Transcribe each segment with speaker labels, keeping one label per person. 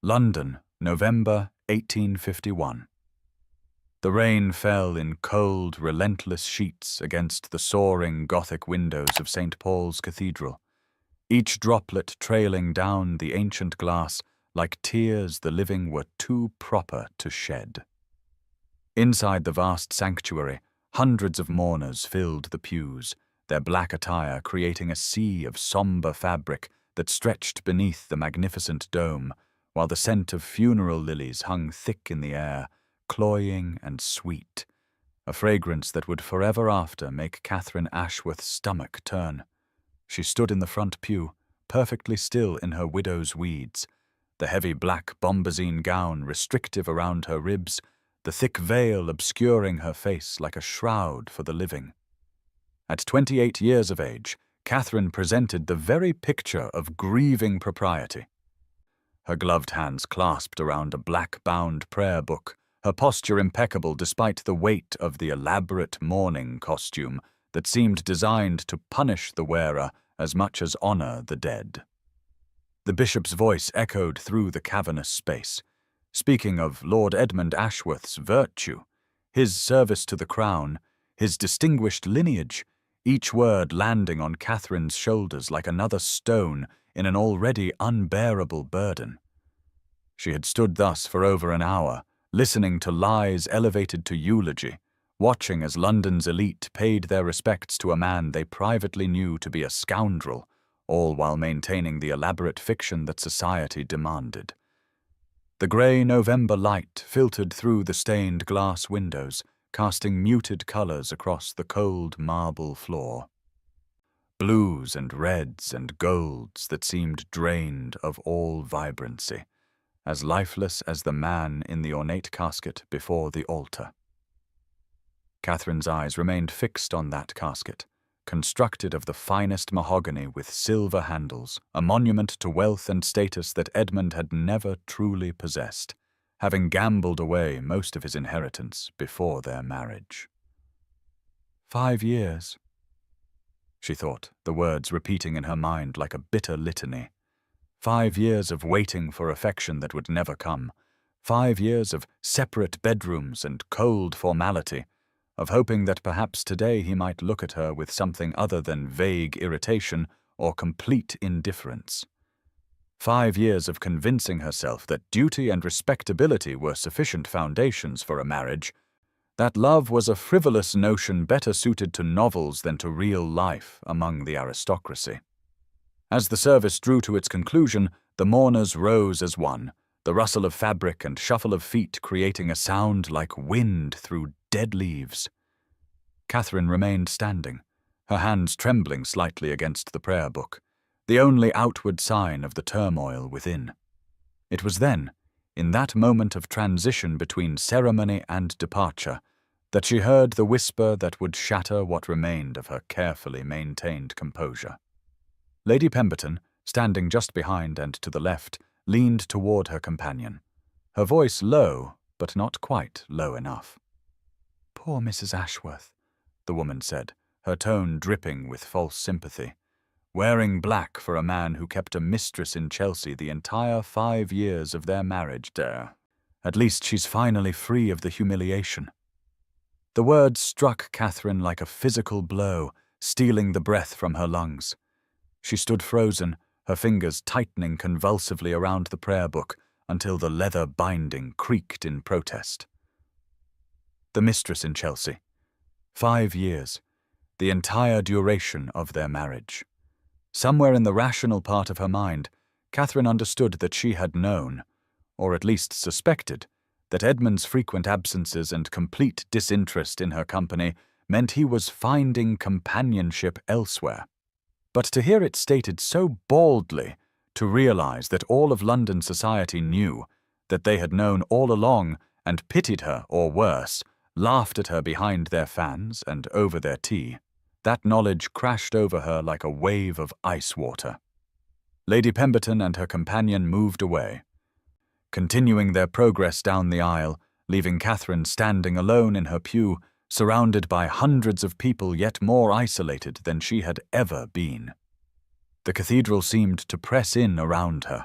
Speaker 1: London, November 1851. The rain fell in cold, relentless sheets against the soaring Gothic windows of St. Paul's Cathedral, each droplet trailing down the ancient glass like tears the living were too proper to shed. Inside the vast sanctuary, hundreds of mourners filled the pews, their black attire creating a sea of somber fabric that stretched beneath the magnificent dome, while the scent of funeral lilies hung thick in the air, cloying and sweet, a fragrance that would forever after make Catherine Ashworth's stomach turn. She stood in the front pew, perfectly still in her widow's weeds, the heavy black bombazine gown restrictive around her ribs, the thick veil obscuring her face like a shroud for the living. At 28 years of age, Catherine presented the very picture of grieving propriety. Her gloved hands clasped around a black-bound prayer book, her posture impeccable despite the weight of the elaborate mourning costume that seemed designed to punish the wearer as much as honor the dead. The bishop's voice echoed through the cavernous space, speaking of Lord Edmund Ashworth's virtue, his service to the crown, his distinguished lineage, each word landing on Catherine's shoulders like another stone in an already unbearable burden. She had stood thus for over an hour, listening to lies elevated to eulogy, watching as London's elite paid their respects to a man they privately knew to be a scoundrel, all while maintaining the elaborate fiction that society demanded. The grey November light filtered through the stained glass windows, casting muted colours across the cold marble floor. Blues and reds and golds that seemed drained of all vibrancy, as lifeless as the man in the ornate casket before the altar. Catherine's eyes remained fixed on that casket, constructed of the finest mahogany with silver handles, a monument to wealth and status that Edmund had never truly possessed, having gambled away most of his inheritance before their marriage. 5 years, she thought, the words repeating in her mind like a bitter litany. 5 years of waiting for affection that would never come. 5 years of separate bedrooms and cold formality, of hoping that perhaps today he might look at her with something other than vague irritation or complete indifference. 5 years of convincing herself that duty and respectability were sufficient foundations for a marriage, that love was a frivolous notion better suited to novels than to real life among the aristocracy. As the service drew to its conclusion, the mourners rose as one, the rustle of fabric and shuffle of feet creating a sound like wind through dead leaves. Catherine remained standing, her hands trembling slightly against the prayer book, the only outward sign of the turmoil within. It was then, in that moment of transition between ceremony and departure, that she heard the whisper that would shatter what remained of her carefully maintained composure. Lady Pemberton, standing just behind and to the left, leaned toward her companion, her voice low, but not quite low enough. "Poor Mrs. Ashworth," the woman said, her tone dripping with false sympathy. Wearing black for a man who kept a mistress in Chelsea the entire 5 years of their marriage there. At least she's finally free of the humiliation. The words struck Catherine like a physical blow, stealing the breath from her lungs. She stood frozen, her fingers tightening convulsively around the prayer book until the leather binding creaked in protest. The mistress in Chelsea. 5 years, the entire duration of their marriage. Somewhere in the rational part of her mind, Catherine understood that she had known, or at least suspected, that Edmund's frequent absences and complete disinterest in her company meant he was finding companionship elsewhere. But to hear it stated so baldly, to realize that all of London society knew, that they had known all along and pitied her, or worse, laughed at her behind their fans and over their tea, that knowledge crashed over her like a wave of ice water. Lady Pemberton and her companion moved away, continuing their progress down the aisle, leaving Catherine standing alone in her pew, surrounded by hundreds of people yet more isolated than she had ever been. The cathedral seemed to press in around her,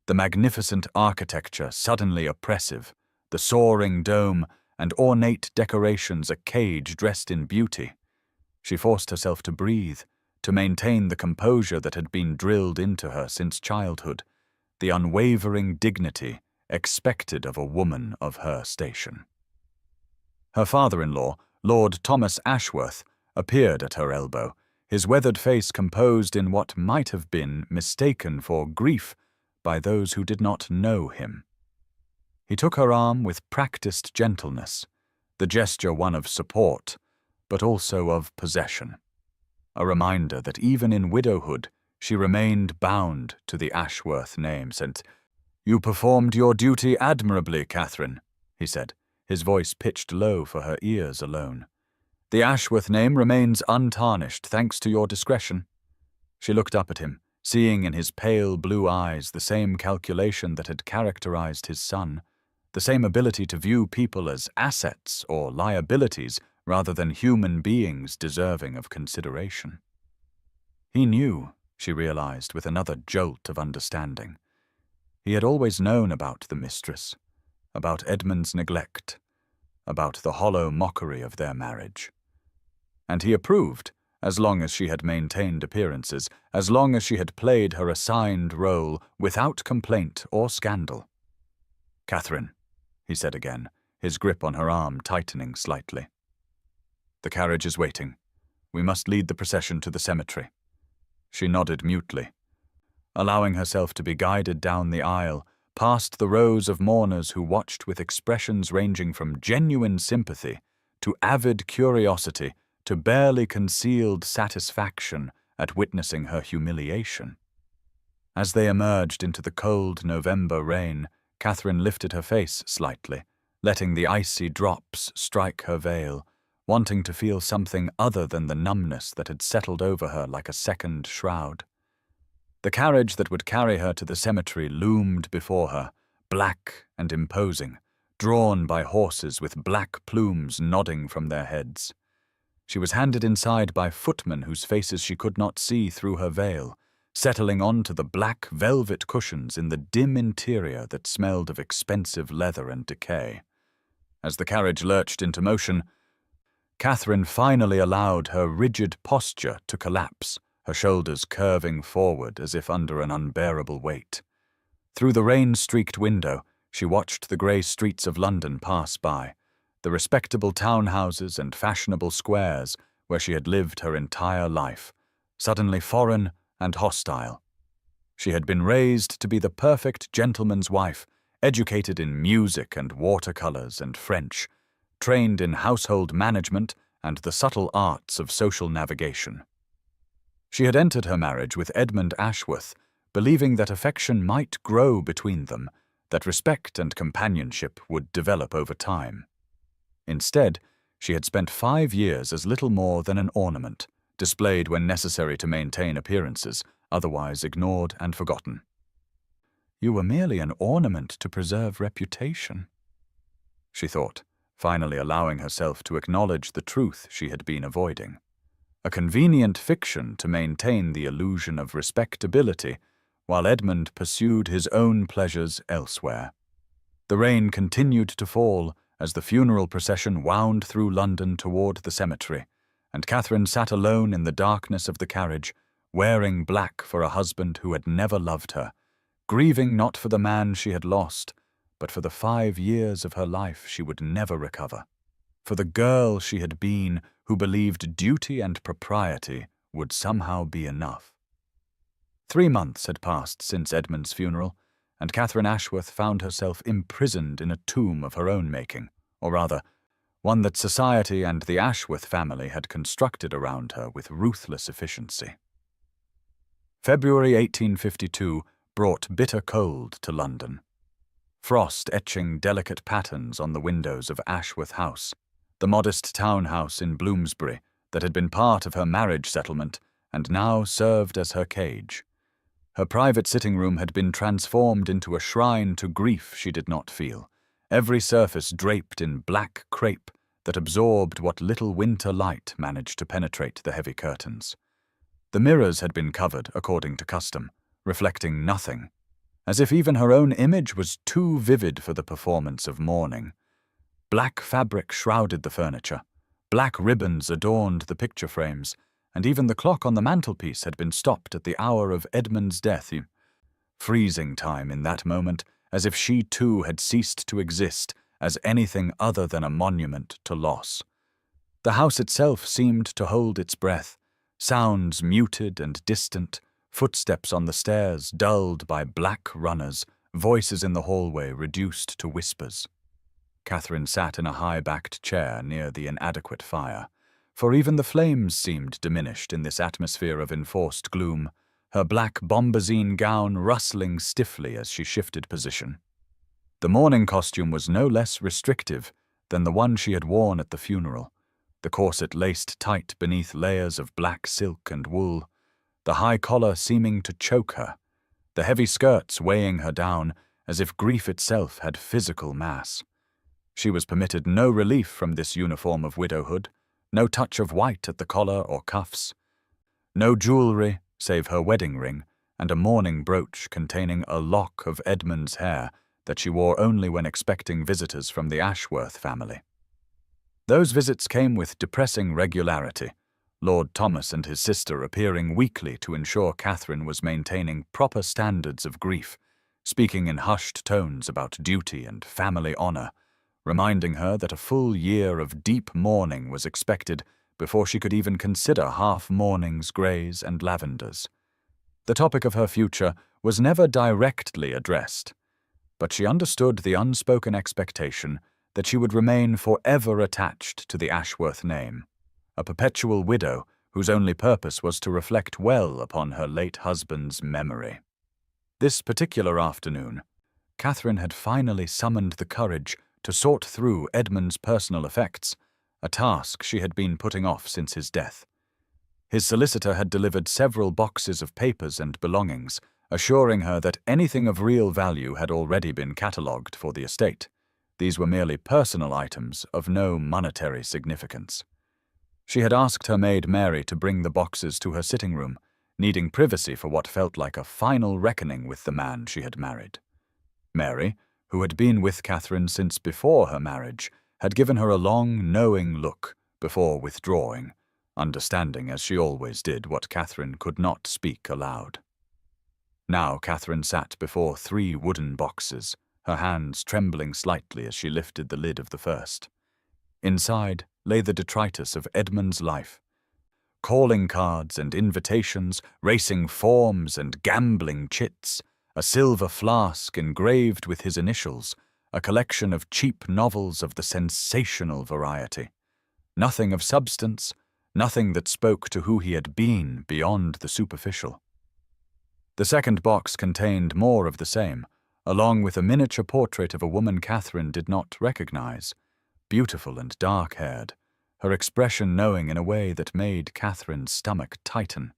Speaker 1: the magnificent architecture suddenly oppressive, the soaring dome and ornate decorations a cage dressed in beauty. She forced herself to breathe, to maintain the composure that had been drilled into her since childhood, the unwavering dignity expected of a woman of her station. Her father-in-law, Lord Thomas Ashworth, appeared at her elbow, his weathered face composed in what might have been mistaken for grief by those who did not know him. He took her arm with practiced gentleness, the gesture one of support, but also of possession, a reminder that even in widowhood she remained bound to the Ashworth name. And "You performed your duty admirably, Catherine," he said, his voice pitched low for her ears alone. "The Ashworth name remains untarnished thanks to your discretion." She looked up at him, seeing in his pale blue eyes the same calculation that had characterized his son, the same ability to view people as assets or liabilities rather than human beings deserving of consideration. He knew, she realized with another jolt of understanding. He had always known about the mistress, about Edmund's neglect, about the hollow mockery of their marriage. And he approved, as long as she had maintained appearances, as long as she had played her assigned role without complaint or scandal. "Catherine," he said again, his grip on her arm tightening slightly. "The carriage is waiting. We must lead the procession to the cemetery." She nodded mutely, allowing herself to be guided down the aisle, past the rows of mourners who watched with expressions ranging from genuine sympathy to avid curiosity to barely concealed satisfaction at witnessing her humiliation. As they emerged into the cold November rain, Catherine lifted her face slightly, letting the icy drops strike her veil, wanting to feel something other than the numbness that had settled over her like a second shroud. The carriage that would carry her to the cemetery loomed before her, black and imposing, drawn by horses with black plumes nodding from their heads. She was handed inside by footmen whose faces she could not see through her veil, settling onto the black velvet cushions in the dim interior that smelled of expensive leather and decay. As the carriage lurched into motion, Catherine finally allowed her rigid posture to collapse, her shoulders curving forward as if under an unbearable weight. Through the rain-streaked window, she watched the grey streets of London pass by, the respectable townhouses and fashionable squares where she had lived her entire life, suddenly foreign and hostile. She had been raised to be the perfect gentleman's wife, educated in music and watercolours and French, trained in household management and the subtle arts of social navigation. She had entered her marriage with Edmund Ashworth, believing that affection might grow between them, that respect and companionship would develop over time. Instead, she had spent 5 years as little more than an ornament, displayed when necessary to maintain appearances, otherwise ignored and forgotten. "You were merely an ornament to preserve reputation," she thought, finally allowing herself to acknowledge the truth she had been avoiding. A convenient fiction to maintain the illusion of respectability, while Edmund pursued his own pleasures elsewhere. The rain continued to fall as the funeral procession wound through London toward the cemetery, and Catherine sat alone in the darkness of the carriage, wearing black for a husband who had never loved her, grieving not for the man she had lost, but for the 5 years of her life she would never recover, for the girl she had been who believed duty and propriety would somehow be enough. 3 months had passed since Edmund's funeral, and Catherine Ashworth found herself imprisoned in a tomb of her own making, or rather, one that society and the Ashworth family had constructed around her with ruthless efficiency. February 1852 brought bitter cold to London. Frost etching delicate patterns on the windows of Ashworth House, the modest townhouse in Bloomsbury that had been part of her marriage settlement and now served as her cage. Her private sitting room had been transformed into a shrine to grief she did not feel, every surface draped in black crepe that absorbed what little winter light managed to penetrate the heavy curtains. The mirrors had been covered according to custom, reflecting nothing, as if even her own image was too vivid for the performance of mourning. Black fabric shrouded the furniture, black ribbons adorned the picture frames, and even the clock on the mantelpiece had been stopped at the hour of Edmund's death, freezing time in that moment, as if she too had ceased to exist as anything other than a monument to loss. The house itself seemed to hold its breath, sounds muted and distant, footsteps on the stairs dulled by black runners, voices in the hallway reduced to whispers. Catherine sat in a high-backed chair near the inadequate fire, for even the flames seemed diminished in this atmosphere of enforced gloom, her black bombazine gown rustling stiffly as she shifted position. The mourning costume was no less restrictive than the one she had worn at the funeral, the corset laced tight beneath layers of black silk and wool, the high collar seeming to choke her, the heavy skirts weighing her down as if grief itself had physical mass. She was permitted no relief from this uniform of widowhood, no touch of white at the collar or cuffs, no jewelry save her wedding ring and a mourning brooch containing a lock of Edmund's hair that she wore only when expecting visitors from the Ashworth family. Those visits came with depressing regularity, Lord Thomas and his sister appearing weekly to ensure Catherine was maintaining proper standards of grief, speaking in hushed tones about duty and family honour, reminding her that a full year of deep mourning was expected before she could even consider half-mournings, greys and lavenders. The topic of her future was never directly addressed, but she understood the unspoken expectation that she would remain forever attached to the Ashworth name, a perpetual widow whose only purpose was to reflect well upon her late husband's memory. This particular afternoon, Catherine had finally summoned the courage to sort through Edmund's personal effects, a task she had been putting off since his death. His solicitor had delivered several boxes of papers and belongings, assuring her that anything of real value had already been catalogued for the estate. These were merely personal items of no monetary significance. She had asked her maid Mary to bring the boxes to her sitting room, needing privacy for what felt like a final reckoning with the man she had married. Mary, who had been with Catherine since before her marriage, had given her a long, knowing look before withdrawing, understanding as she always did what Catherine could not speak aloud. Now Catherine sat before 3 wooden boxes, her hands trembling slightly as she lifted the lid of the first. Inside lay the detritus of Edmund's life. Calling cards and invitations, racing forms and gambling chits, a silver flask engraved with his initials, a collection of cheap novels of the sensational variety. Nothing of substance, nothing that spoke to who he had been beyond the superficial. The second box contained more of the same, along with a miniature portrait of a woman Catherine did not recognize, beautiful and dark-haired, her expression knowing in a way that made Catherine's stomach tighten.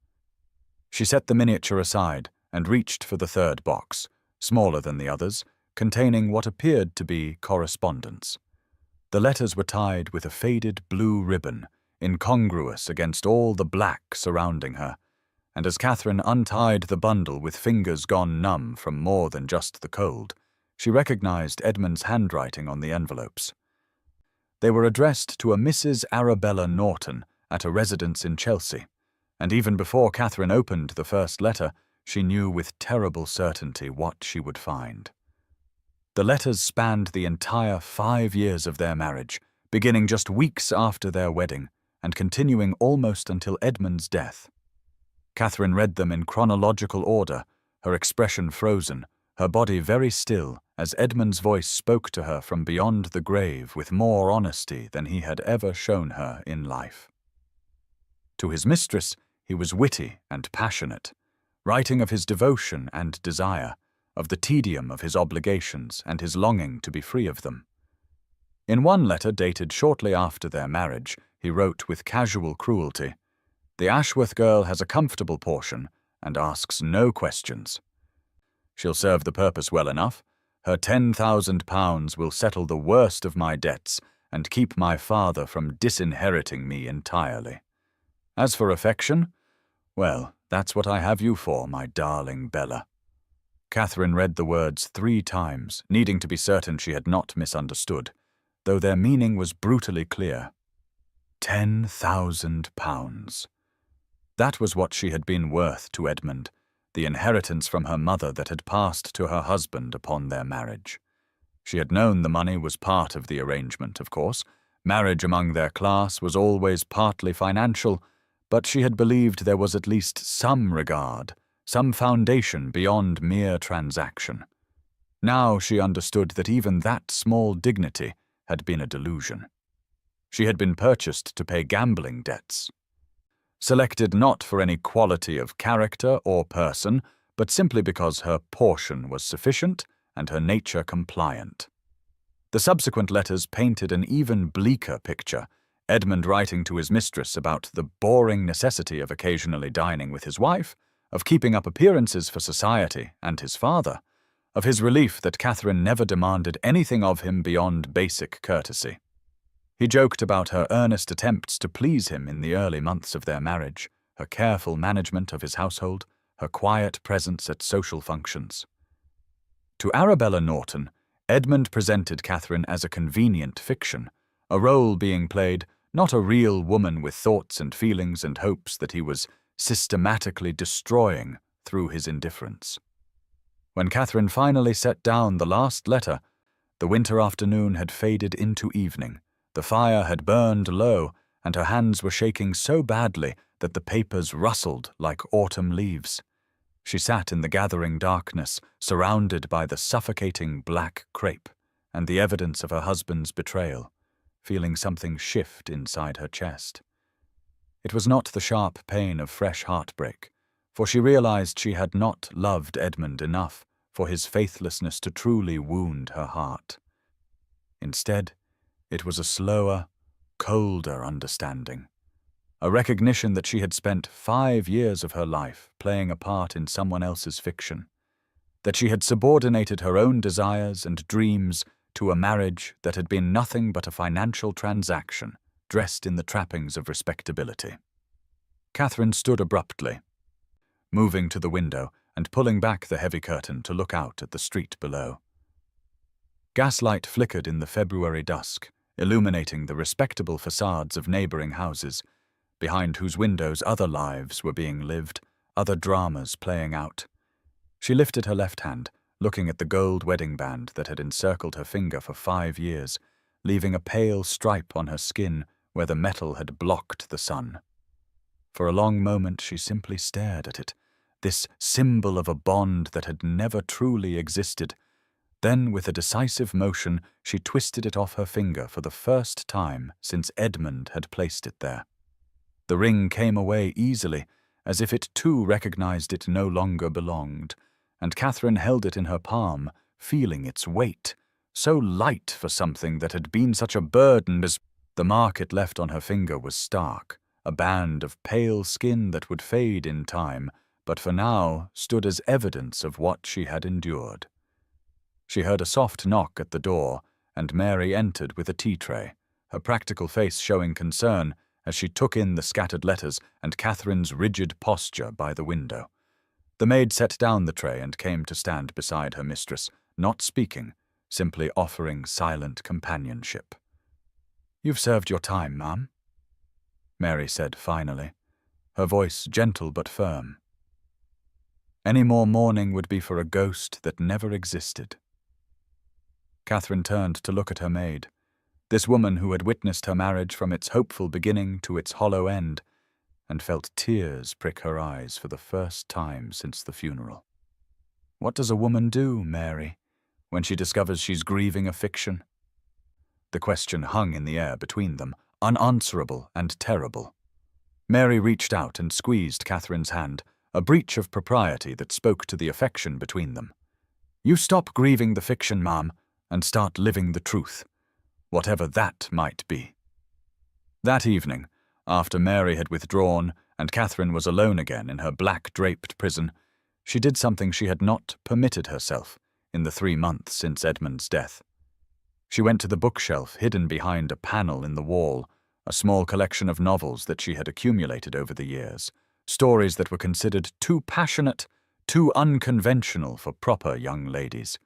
Speaker 1: She set the miniature aside and reached for the third box, smaller than the others, containing what appeared to be correspondence. The letters were tied with a faded blue ribbon, incongruous against all the black surrounding her, and as Catherine untied the bundle with fingers gone numb from more than just the cold, she recognized Edmund's handwriting on the envelopes. They were addressed to a Mrs. Arabella Norton at a residence in Chelsea, and even before Catherine opened the first letter, she knew with terrible certainty what she would find. The letters spanned the entire 5 years of their marriage, beginning just weeks after their wedding and continuing almost until Edmund's death. Catherine read them in chronological order, her expression frozen, her body very still, as Edmund's voice spoke to her from beyond the grave with more honesty than he had ever shown her in life. To his mistress, he was witty and passionate, writing of his devotion and desire, of the tedium of his obligations and his longing to be free of them. In one letter dated shortly after their marriage, he wrote with casual cruelty, "The Ashworth girl has a comfortable portion and asks no questions. She'll serve the purpose well enough. Her £10,000 will settle the worst of my debts and keep my father from disinheriting me entirely. As for affection, well, that's what I have you for, my darling Bella." Catherine read the words 3 times, needing to be certain she had not misunderstood, though their meaning was brutally clear. £10,000. That was what she had been worth to Edmund, the inheritance from her mother that had passed to her husband upon their marriage. She had known the money was part of the arrangement, of course. Marriage among their class was always partly financial, but she had believed there was at least some regard, some foundation beyond mere transaction. Now she understood that even that small dignity had been a delusion. She had been purchased to pay gambling debts. Selected not for any quality of character or person, but simply because her portion was sufficient and her nature compliant. The subsequent letters painted an even bleaker picture, Edmund writing to his mistress about the boring necessity of occasionally dining with his wife, of keeping up appearances for society and his father, of his relief that Catherine never demanded anything of him beyond basic courtesy. He joked about her earnest attempts to please him in the early months of their marriage, her careful management of his household, her quiet presence at social functions. To Arabella Norton, Edmund presented Catherine as a convenient fiction, a role being played, not a real woman with thoughts and feelings and hopes that he was systematically destroying through his indifference. When Catherine finally set down the last letter, the winter afternoon had faded into evening, the fire had burned low, and her hands were shaking so badly that the papers rustled like autumn leaves. She sat in the gathering darkness, surrounded by the suffocating black crepe and the evidence of her husband's betrayal, feeling something shift inside her chest. It was not the sharp pain of fresh heartbreak, for she realized she had not loved Edmund enough for his faithlessness to truly wound her heart. Instead, it was a slower, colder understanding, a recognition that she had spent 5 years of her life playing a part in someone else's fiction, that she had subordinated her own desires and dreams to a marriage that had been nothing but a financial transaction dressed in the trappings of respectability. Catherine stood abruptly, moving to the window and pulling back the heavy curtain to look out at the street below. Gaslight flickered in the February dusk, illuminating the respectable facades of neighboring houses, behind whose windows other lives were being lived, other dramas playing out. She lifted her left hand, looking at the gold wedding band that had encircled her finger for 5 years, leaving a pale stripe on her skin where the metal had blocked the sun. For a long moment she simply stared at it, this symbol of a bond that had never truly existed. Then, with a decisive motion, she twisted it off her finger for the first time since Edmund had placed it there. The ring came away easily, as if it too recognized it no longer belonged, and Catherine held it in her palm, feeling its weight, so light for something that had been such a burden as the mark it left on her finger was stark, a band of pale skin that would fade in time, but for now stood as evidence of what she had endured. She heard a soft knock at the door, and Mary entered with a tea tray, her practical face showing concern as she took in the scattered letters and Catherine's rigid posture by the window. The maid set down the tray and came to stand beside her mistress, not speaking, simply offering silent companionship. "You've served your time, ma'am," Mary said finally, her voice gentle but firm. Any more mourning would be for a ghost that never existed. Catherine turned to look at her maid, this woman who had witnessed her marriage from its hopeful beginning to its hollow end, and felt tears prick her eyes for the first time since the funeral. What does a woman do, Mary, when she discovers she's grieving a fiction? The question hung in the air between them, unanswerable and terrible. Mary reached out and squeezed Catherine's hand, a breach of propriety that spoke to the affection between them. "You stop grieving the fiction, ma'am, and start living the truth, whatever that might be." That evening, after Mary had withdrawn and Catherine was alone again in her black-draped prison, she did something she had not permitted herself in the 3 months since Edmund's death. She went to the bookshelf hidden behind a panel in the wall, a small collection of novels that she had accumulated over the years, stories that were considered too passionate, too unconventional for proper young ladies.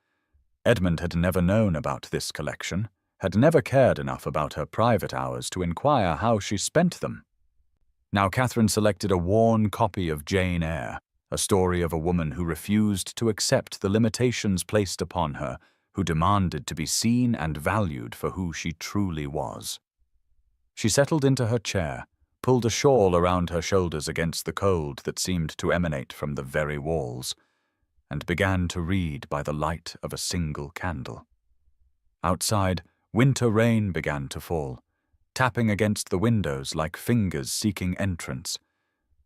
Speaker 1: Edmund had never known about this collection, had never cared enough about her private hours to inquire how she spent them. Now Catherine selected a worn copy of Jane Eyre, a story of a woman who refused to accept the limitations placed upon her, who demanded to be seen and valued for who she truly was. She settled into her chair, pulled a shawl around her shoulders against the cold that seemed to emanate from the very walls, and began to read by the light of a single candle. Outside, winter rain began to fall, tapping against the windows like fingers seeking entrance,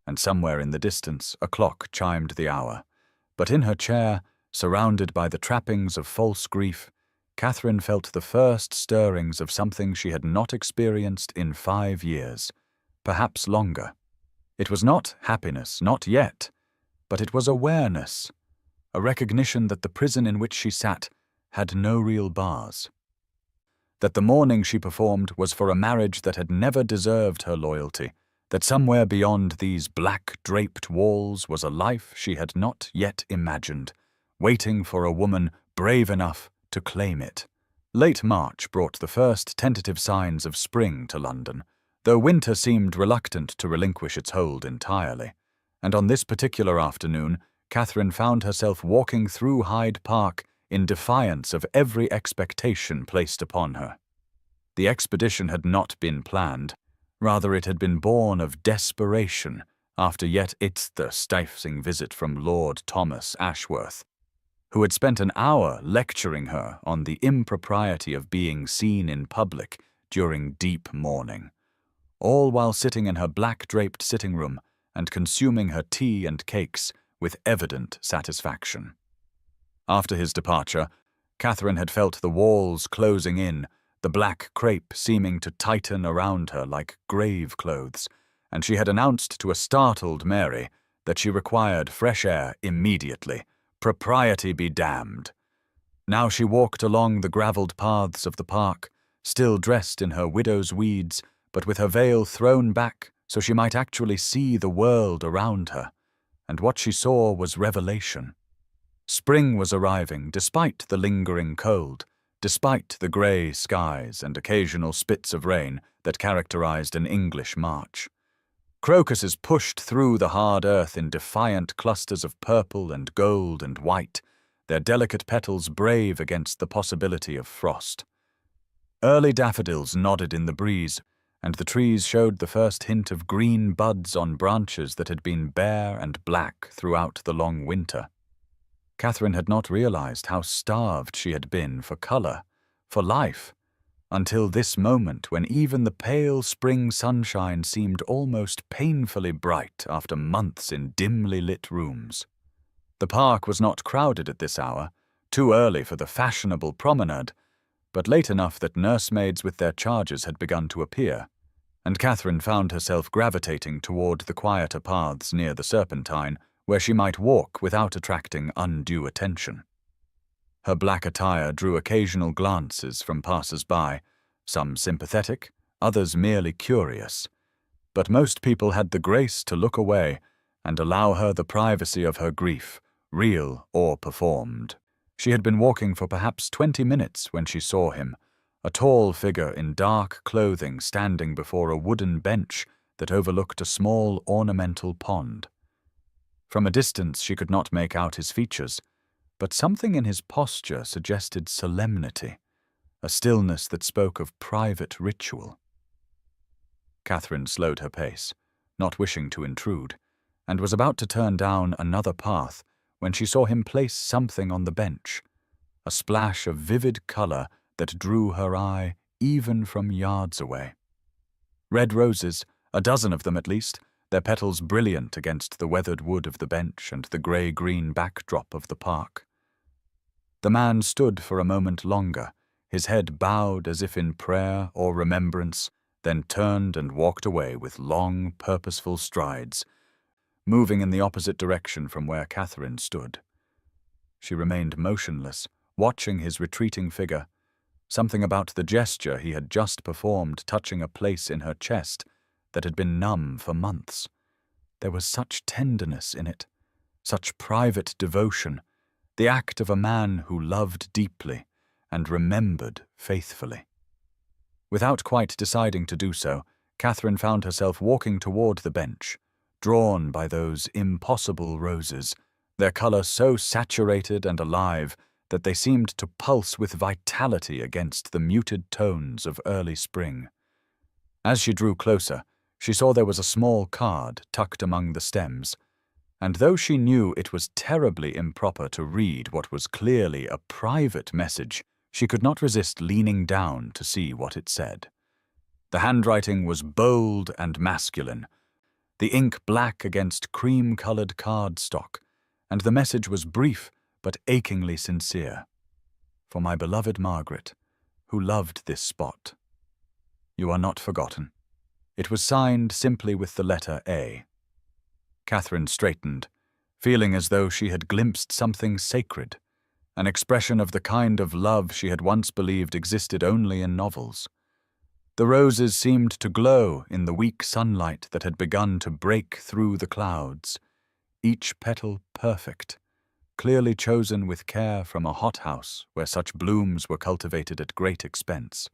Speaker 1: and somewhere in the distance a clock chimed the hour. But in her chair, surrounded by the trappings of false grief, Catherine felt the first stirrings of something she had not experienced in 5 years, perhaps longer. It was not happiness, not yet, but it was awareness, a recognition that the prison in which she sat had no real bars. That the mourning she performed was for a marriage that had never deserved her loyalty, that somewhere beyond these black-draped walls was a life she had not yet imagined, waiting for a woman brave enough to claim it. Late March brought the first tentative signs of spring to London, though winter seemed reluctant to relinquish its hold entirely. And on this particular afternoon, Catherine found herself walking through Hyde Park in defiance of every expectation placed upon her. The expedition had not been planned. Rather, it had been born of desperation after yet the stifling visit from Lord Thomas Ashworth, who had spent an hour lecturing her on the impropriety of being seen in public during deep mourning, all while sitting in her black-draped sitting room and consuming her tea and cakes with evident satisfaction. After his departure, Catherine had felt the walls closing in, the black crepe seeming to tighten around her like grave clothes, and she had announced to a startled Mary that she required fresh air immediately. Propriety be damned. Now she walked along the gravelled paths of the park, still dressed in her widow's weeds, but with her veil thrown back so she might actually see the world around her, and what she saw was revelation. Spring was arriving despite the lingering cold, despite the grey skies and occasional spits of rain that characterized an English March. Crocuses pushed through the hard earth in defiant clusters of purple and gold and white, their delicate petals brave against the possibility of frost. Early daffodils nodded in the breeze, and the trees showed the first hint of green buds on branches that had been bare and black throughout the long winter. Catherine had not realized how starved she had been for color, for life, until this moment when even the pale spring sunshine seemed almost painfully bright after months in dimly lit rooms. The park was not crowded at this hour, too early for the fashionable promenade, but late enough that nursemaids with their charges had begun to appear, and Catherine found herself gravitating toward the quieter paths near the Serpentine, where she might walk without attracting undue attention. Her black attire drew occasional glances from passers-by, some sympathetic, others merely curious, but most people had the grace to look away and allow her the privacy of her grief, real or performed. She had been walking for perhaps 20 minutes when she saw him, a tall figure in dark clothing standing before a wooden bench that overlooked a small ornamental pond. From a distance she could not make out his features, but something in his posture suggested solemnity, a stillness that spoke of private ritual. Catherine slowed her pace, not wishing to intrude, and was about to turn down another path when she saw him place something on the bench, a splash of vivid color that drew her eye even from yards away. Red roses, a dozen of them at least, their petals brilliant against the weathered wood of the bench and the grey-green backdrop of the park. The man stood for a moment longer, his head bowed as if in prayer or remembrance, then turned and walked away with long, purposeful strides, moving in the opposite direction from where Catherine stood. She remained motionless, watching his retreating figure, something about the gesture he had just performed touching a place in her chest that had been numb for months. There was such tenderness in it, such private devotion, the act of a man who loved deeply and remembered faithfully. Without quite deciding to do so, Catherine found herself walking toward the bench, drawn by those impossible roses, their color so saturated and alive that they seemed to pulse with vitality against the muted tones of early spring. As she drew closer, she saw there was a small card tucked among the stems, and though she knew it was terribly improper to read what was clearly a private message, she could not resist leaning down to see what it said. The handwriting was bold and masculine, the ink black against cream-colored cardstock, and the message was brief but achingly sincere. For my beloved Margaret, who loved this spot. You are not forgotten. It was signed simply with the letter A. Catherine straightened, feeling as though she had glimpsed something sacred, an expression of the kind of love she had once believed existed only in novels. The roses seemed to glow in the weak sunlight that had begun to break through the clouds, each petal perfect, clearly chosen with care from a hothouse where such blooms were cultivated at great expense.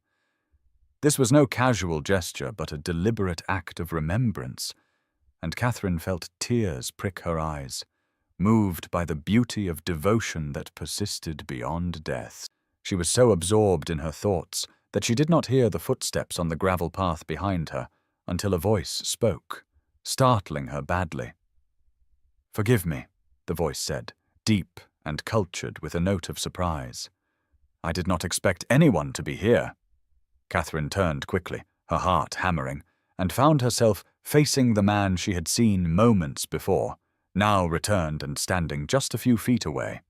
Speaker 1: This was no casual gesture, but a deliberate act of remembrance, and Catherine felt tears prick her eyes, moved by the beauty of devotion that persisted beyond death. She was so absorbed in her thoughts that she did not hear the footsteps on the gravel path behind her until a voice spoke, startling her badly. "Forgive me," the voice said, deep and cultured with a note of surprise. "I did not expect anyone to be here." Catherine turned quickly, her heart hammering, and found herself facing the man she had seen moments before, now returned and standing just a few feet away.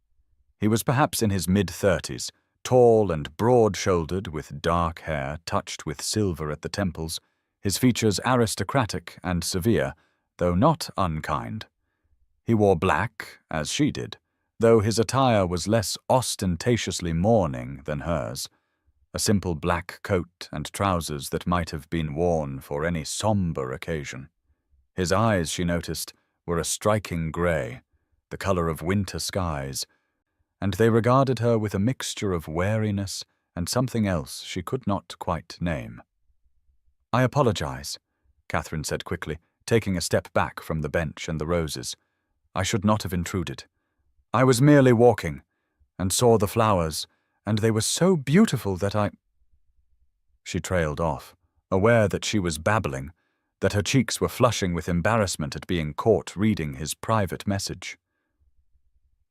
Speaker 1: He was perhaps in his mid-30s, tall and broad-shouldered with dark hair touched with silver at the temples, his features aristocratic and severe, though not unkind. He wore black, as she did, though his attire was less ostentatiously mourning than hers, a simple black coat and trousers that might have been worn for any somber occasion. His eyes, she noticed, were a striking grey, the colour of winter skies, and they regarded her with a mixture of wariness and something else she could not quite name. "I apologize," Catherine said quickly, taking a step back from the bench and the roses. "I should not have intruded. I was merely walking, and saw the flowers, and they were so beautiful that I—" She trailed off, aware that she was babbling, that her cheeks were flushing with embarrassment at being caught reading his private message.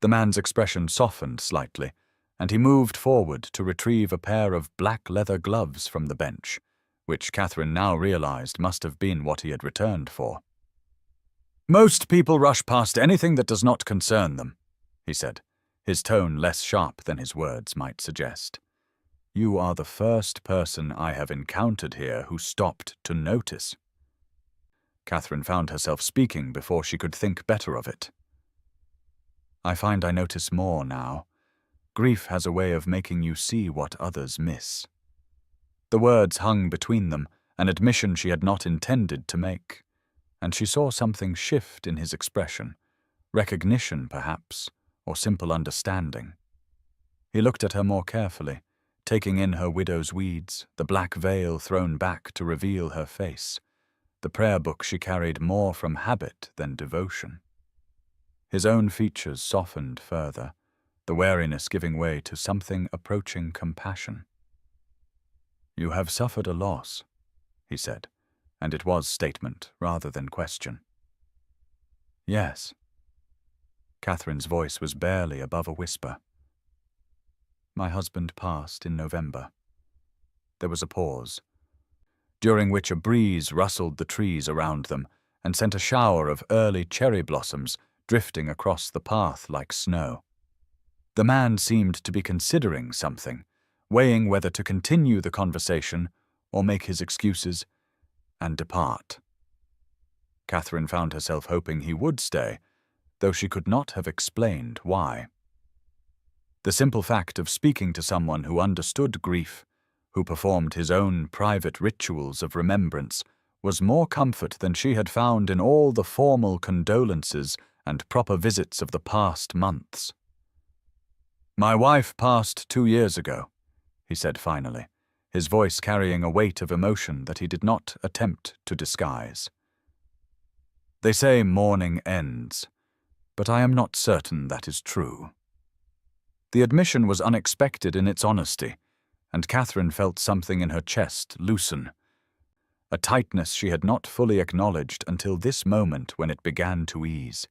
Speaker 1: The man's expression softened slightly, and he moved forward to retrieve a pair of black leather gloves from the bench, which Catherine now realized must have been what he had returned for. "Most people rush past anything that does not concern them," he said, his tone less sharp than his words might suggest. "You are the first person I have encountered here who stopped to notice." Catherine found herself speaking before she could think better of it. "I find I notice more now. Grief has a way of making you see what others miss." The words hung between them, an admission she had not intended to make, and she saw something shift in his expression, recognition perhaps, or simple understanding. He looked at her more carefully, taking in her widow's weeds, the black veil thrown back to reveal her face, the prayer book she carried more from habit than devotion. His own features softened further, the wariness giving way to something approaching compassion. "You have suffered a loss," he said, and it was statement rather than question. "Yes." Catherine's voice was barely above a whisper. "My husband passed in November." There was a pause, during which a breeze rustled the trees around them and sent a shower of early cherry blossoms drifting across the path like snow. The man seemed to be considering something, weighing whether to continue the conversation or make his excuses and depart. Catherine found herself hoping he would stay, though she could not have explained why. The simple fact of speaking to someone who understood grief, who performed his own private rituals of remembrance, was more comfort than she had found in all the formal condolences and proper visits of the past months. "My wife passed 2 years ago," he said finally, his voice carrying a weight of emotion that he did not attempt to disguise. "They say mourning ends, but I am not certain that is true." The admission was unexpected in its honesty, and Catherine felt something in her chest loosen, a tightness she had not fully acknowledged until this moment when it began to ease.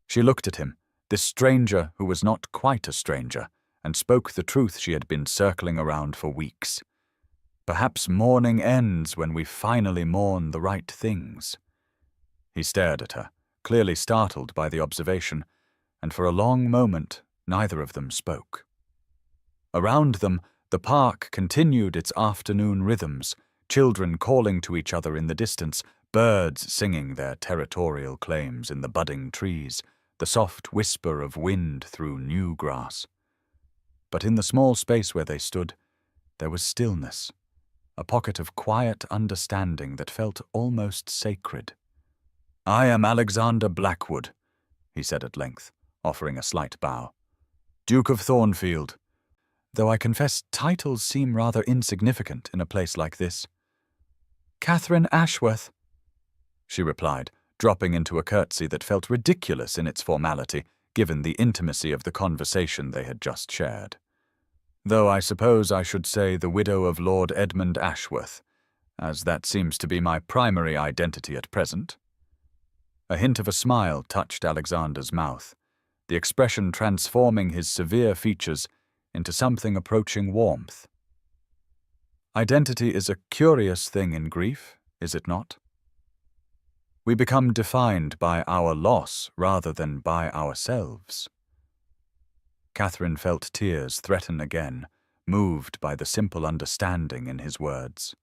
Speaker 1: She looked at him, this stranger who was not quite a stranger, and spoke the truth she had been circling around for weeks. Perhaps mourning ends when we finally mourn the right things. He stared at her, clearly startled by the observation, and for a long moment neither of them spoke. Around them, the park continued its afternoon rhythms, children calling to each other in the distance, birds singing their territorial claims in the budding trees, the soft whisper of wind through new grass. But in the small space where they stood, there was stillness, a pocket of quiet understanding that felt almost sacred. "I am Alexander Blackwood," he said at length, offering a slight bow. "Duke of Thornfield, though I confess titles seem rather insignificant in a place like this." "Catherine Ashworth," she replied, dropping into a curtsy that felt ridiculous in its formality, given the intimacy of the conversation they had just shared. "Though I suppose I should say the widow of Lord Edmund Ashworth, as that seems to be my primary identity at present." A hint of a smile touched Alexander's mouth, the expression transforming his severe features into something approaching warmth. "Identity is a curious thing in grief, is it not? We become defined by our loss rather than by ourselves." Catherine felt tears threaten again, moved by the simple understanding in his words.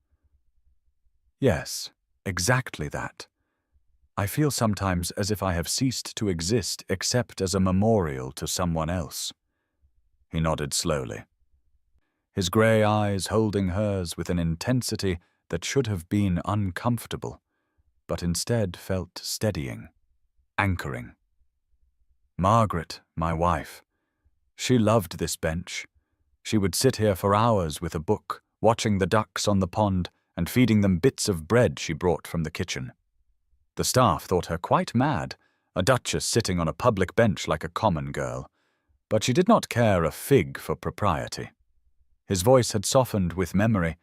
Speaker 1: "Yes, exactly that. I feel sometimes as if I have ceased to exist except as a memorial to someone else." He nodded slowly, his grey eyes holding hers with an intensity that should have been uncomfortable, but instead felt steadying, anchoring. "Margaret, my wife. She loved this bench. She would sit here for hours with a book, watching the ducks on the pond and feeding them bits of bread she brought from the kitchen. The staff thought her quite mad, a duchess sitting on a public bench like a common girl, but she did not care a fig for propriety." His voice had softened with memory,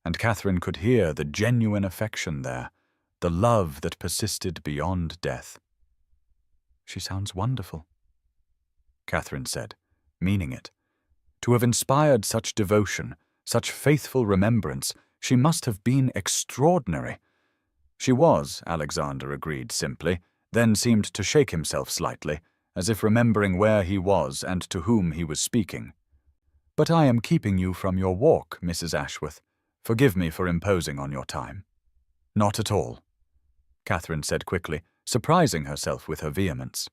Speaker 1: and Catherine could hear the genuine affection there, the love that persisted beyond death. "She sounds wonderful," Catherine said, meaning it. To have inspired such devotion, such faithful remembrance, she must have been extraordinary. She was, Alexander agreed simply, then seemed to shake himself slightly, as if remembering where he was and to whom he was speaking. "But I am keeping you from your walk, Mrs. Ashworth. Forgive me for imposing on your time." "Not at all," Catherine said quickly, surprising herself with her vehemence.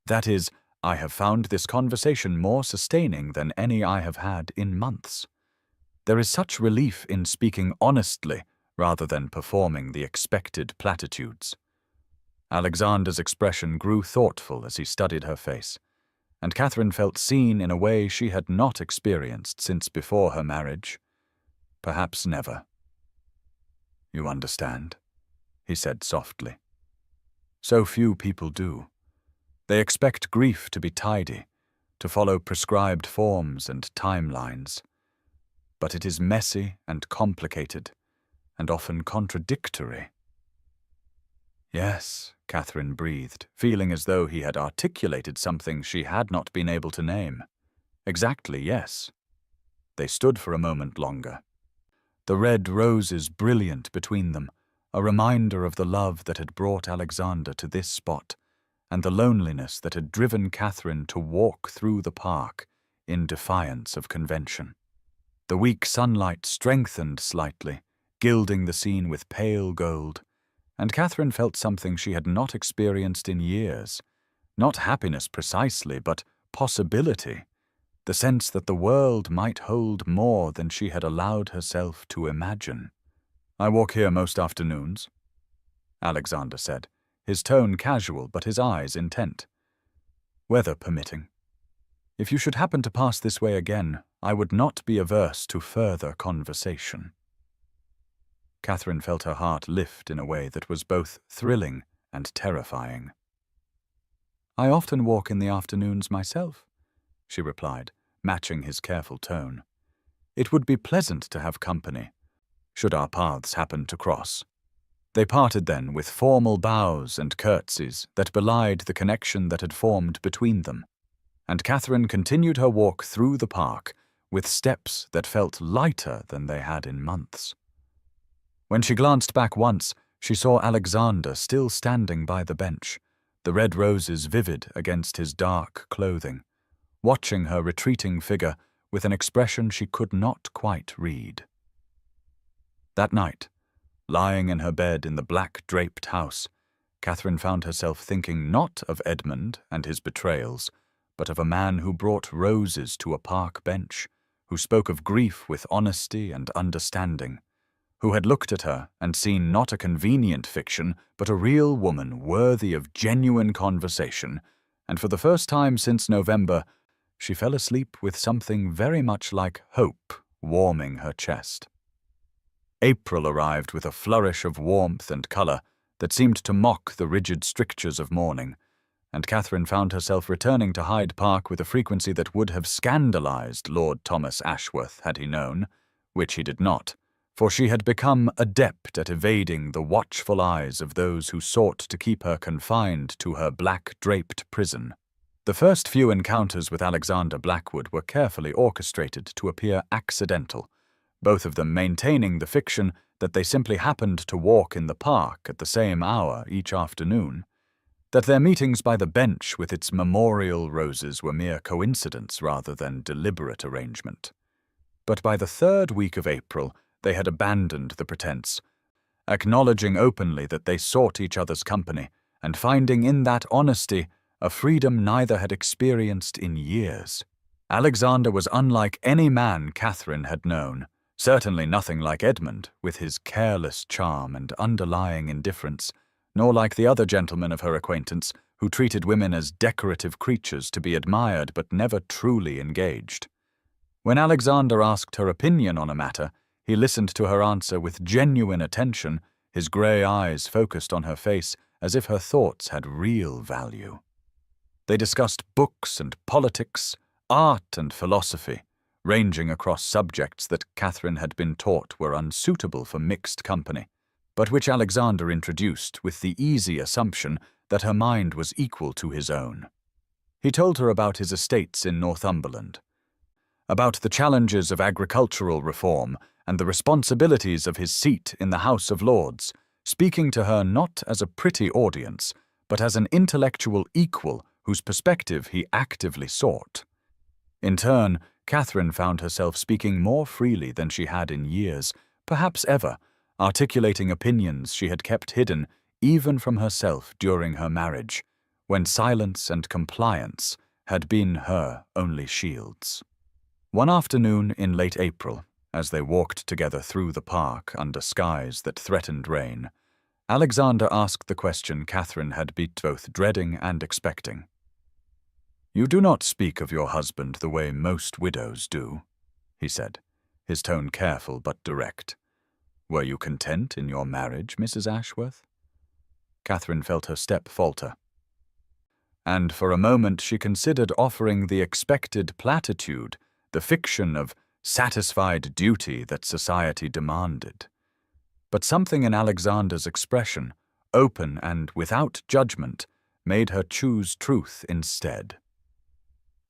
Speaker 1: "That is, I have found this conversation more sustaining than any I have had in months. There is such relief in speaking honestly rather than performing the expected platitudes." Alexander's expression grew thoughtful as he studied her face, and Catherine felt seen in a way she had not experienced since before her marriage. Perhaps never. "You understand," he said softly. "So few people do. They expect grief to be tidy, to follow prescribed forms and timelines. But it is messy and complicated, and often contradictory." "Yes," Catherine breathed, feeling as though he had articulated something she had not been able to name. "Exactly, yes." They stood for a moment longer, the red roses brilliant between them, a reminder of the love that had brought Alexander to this spot, and the loneliness that had driven Catherine to walk through the park in defiance of convention. The weak sunlight strengthened slightly, gilding the scene with pale gold, and Catherine felt something she had not experienced in years. Not happiness precisely, but possibility, the sense that the world might hold more than she had allowed herself to imagine. "I walk here most afternoons," Alexander said, his tone casual but his eyes intent. "Weather permitting. If you should happen to pass this way again, I would not be averse to further conversation." Catherine felt her heart lift in a way that was both thrilling and terrifying. "I often walk in the afternoons myself," she replied, matching his careful tone. "It would be pleasant to have company, should our paths happen to cross." They parted then with formal bows and curtsies that belied the connection that had formed between them, and Catherine continued her walk through the park with steps that felt lighter than they had in months. When she glanced back once, she saw Alexander still standing by the bench, the red roses vivid against his dark clothing, watching her retreating figure with an expression she could not quite read. That night, lying in her bed in the black-draped house, Catherine found herself thinking not of Edmund and his betrayals, but of a man who brought roses to a park bench, who spoke of grief with honesty and understanding, who had looked at her and seen not a convenient fiction, but a real woman worthy of genuine conversation, and for the first time since November, she fell asleep with something very much like hope warming her chest. April arrived with a flourish of warmth and colour that seemed to mock the rigid strictures of mourning, and Catherine found herself returning to Hyde Park with a frequency that would have scandalized Lord Thomas Ashworth had he known, which he did not, for she had become adept at evading the watchful eyes of those who sought to keep her confined to her black-draped prison. The first few encounters with Alexander Blackwood were carefully orchestrated to appear accidental, both of them maintaining the fiction that they simply happened to walk in the park at the same hour each afternoon, that their meetings by the bench with its memorial roses were mere coincidence rather than deliberate arrangement. But by the third week of April, they had abandoned the pretense, acknowledging openly that they sought each other's company, and finding in that honesty a freedom neither had experienced in years. Alexander was unlike any man Catherine had known, certainly nothing like Edmund, with his careless charm and underlying indifference, nor like the other gentlemen of her acquaintance, who treated women as decorative creatures to be admired but never truly engaged. When Alexander asked her opinion on a matter, he listened to her answer with genuine attention, his grey eyes focused on her face as if her thoughts had real value. They discussed books and politics, art and philosophy, ranging across subjects that Catherine had been taught were unsuitable for mixed company, but which Alexander introduced with the easy assumption that her mind was equal to his own. He told her about his estates in Northumberland, about the challenges of agricultural reform and the responsibilities of his seat in the House of Lords, speaking to her not as a pretty audience, but as an intellectual equal whose perspective he actively sought. In turn, Catherine found herself speaking more freely than she had in years, perhaps ever, articulating opinions she had kept hidden even from herself during her marriage, when silence and compliance had been her only shields. One afternoon in late April, as they walked together through the park under skies that threatened rain, Alexander asked the question Catherine had been both dreading and expecting. "You do not speak of your husband the way most widows do," he said, his tone careful but direct. "Were you content in your marriage, Mrs. Ashworth?" Catherine felt her step falter, and for a moment she considered offering the expected platitude, the fiction of satisfied duty that society demanded. But something in Alexander's expression, open and without judgment, made her choose truth instead.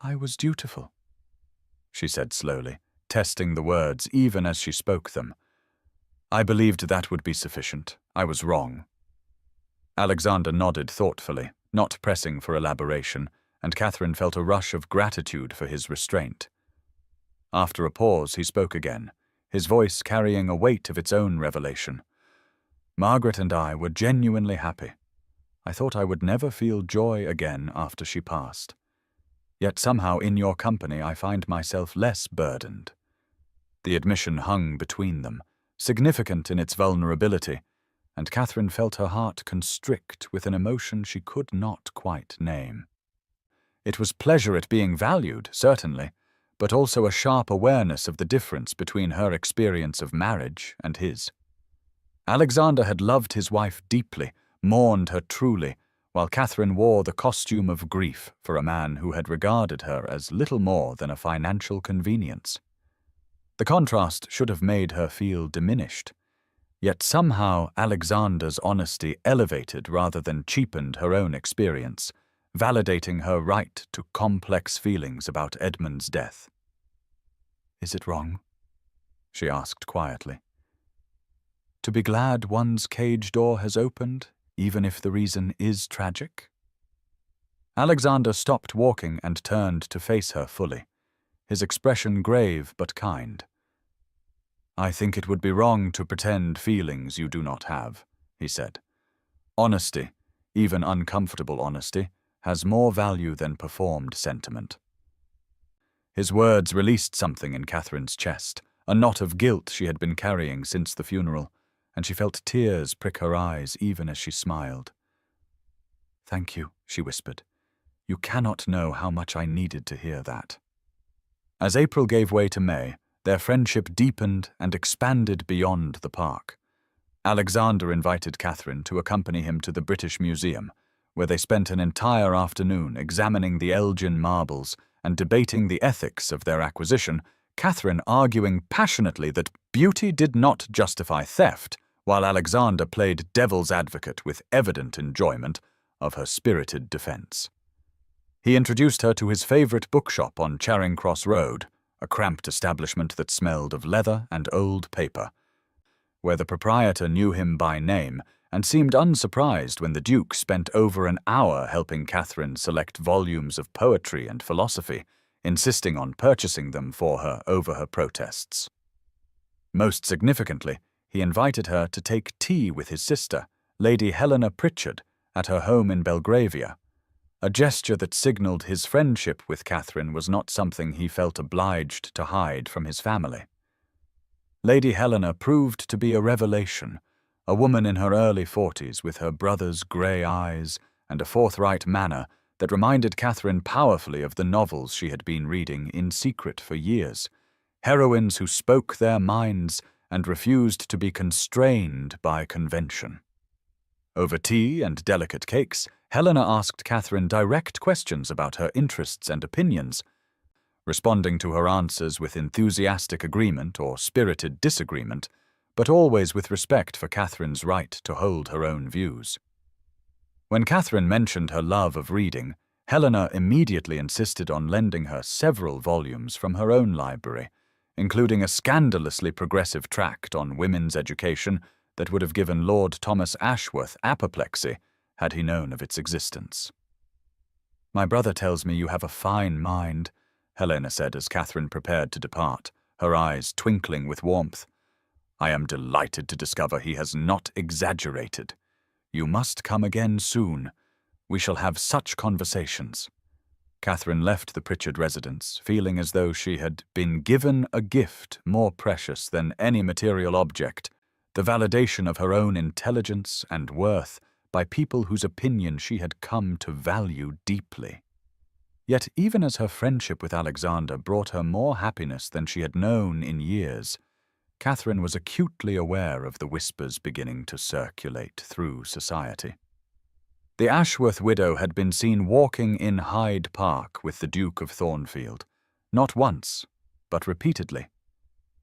Speaker 1: "I was dutiful," she said slowly, testing the words even as she spoke them. "I believed that would be sufficient. I was wrong." Alexander nodded thoughtfully, not pressing for elaboration, and Catherine felt a rush of gratitude for his restraint. After a pause, he spoke again, his voice carrying a weight of its own revelation. "Margaret and I were genuinely happy. I thought I would never feel joy again after she passed. Yet somehow in your company I find myself less burdened." The admission hung between them, significant in its vulnerability, and Catherine felt her heart constrict with an emotion she could not quite name. It was pleasure at being valued, certainly, but also a sharp awareness of the difference between her experience of marriage and his. Alexander had loved his wife deeply, mourned her truly, while Catherine wore the costume of grief for a man who had regarded her as little more than a financial convenience. The contrast should have made her feel diminished, yet somehow Alexander's honesty elevated rather than cheapened her own experience, validating her right to complex feelings about Edmund's death. "Is it wrong?" she asked quietly. "To be glad one's cage door has opened, even if the reason is tragic?" Alexander stopped walking and turned to face her fully, his expression grave but kind. "I think it would be wrong to pretend feelings you do not have," he said. "Honesty, even uncomfortable honesty, has more value than performed sentiment." His words released something in Catherine's chest, a knot of guilt she had been carrying since the funeral, and she felt tears prick her eyes even as she smiled. "Thank you," she whispered. "You cannot know how much I needed to hear that." As April gave way to May, their friendship deepened and expanded beyond the park. Alexander invited Catherine to accompany him to the British Museum, where they spent an entire afternoon examining the Elgin marbles and debating the ethics of their acquisition, Catherine arguing passionately that beauty did not justify theft, while Alexander played devil's advocate with evident enjoyment of her spirited defense. He introduced her to his favorite bookshop on Charing Cross Road, a cramped establishment that smelled of leather and old paper, where the proprietor knew him by name and seemed unsurprised when the Duke spent over an hour helping Catherine select volumes of poetry and philosophy, insisting on purchasing them for her over her protests. Most significantly, he invited her to take tea with his sister, Lady Helena Pritchard, at her home in Belgravia. A gesture that signaled his friendship with Catherine was not something he felt obliged to hide from his family. Lady Helena proved to be a revelation, a woman in her early 40s with her brother's grey eyes and a forthright manner that reminded Catherine powerfully of the novels she had been reading in secret for years, heroines who spoke their minds and refused to be constrained by convention. Over tea and delicate cakes, Helena asked Catherine direct questions about her interests and opinions, responding to her answers with enthusiastic agreement or spirited disagreement, but always with respect for Catherine's right to hold her own views. When Catherine mentioned her love of reading, Helena immediately insisted on lending her several volumes from her own library, including a scandalously progressive tract on women's education that would have given Lord Thomas Ashworth apoplexy had he known of its existence. "My brother tells me you have a fine mind," Helena said as Catherine prepared to depart, her eyes twinkling with warmth. "I am delighted to discover he has not exaggerated. You must come again soon. We shall have such conversations." Catherine left the Pritchard residence, feeling as though she had been given a gift more precious than any material object, the validation of her own intelligence and worth by people whose opinion she had come to value deeply. Yet even as her friendship with Alexander brought her more happiness than she had known in years, Catherine was acutely aware of the whispers beginning to circulate through society. The Ashworth widow had been seen walking in Hyde Park with the Duke of Thornfield, not once, but repeatedly.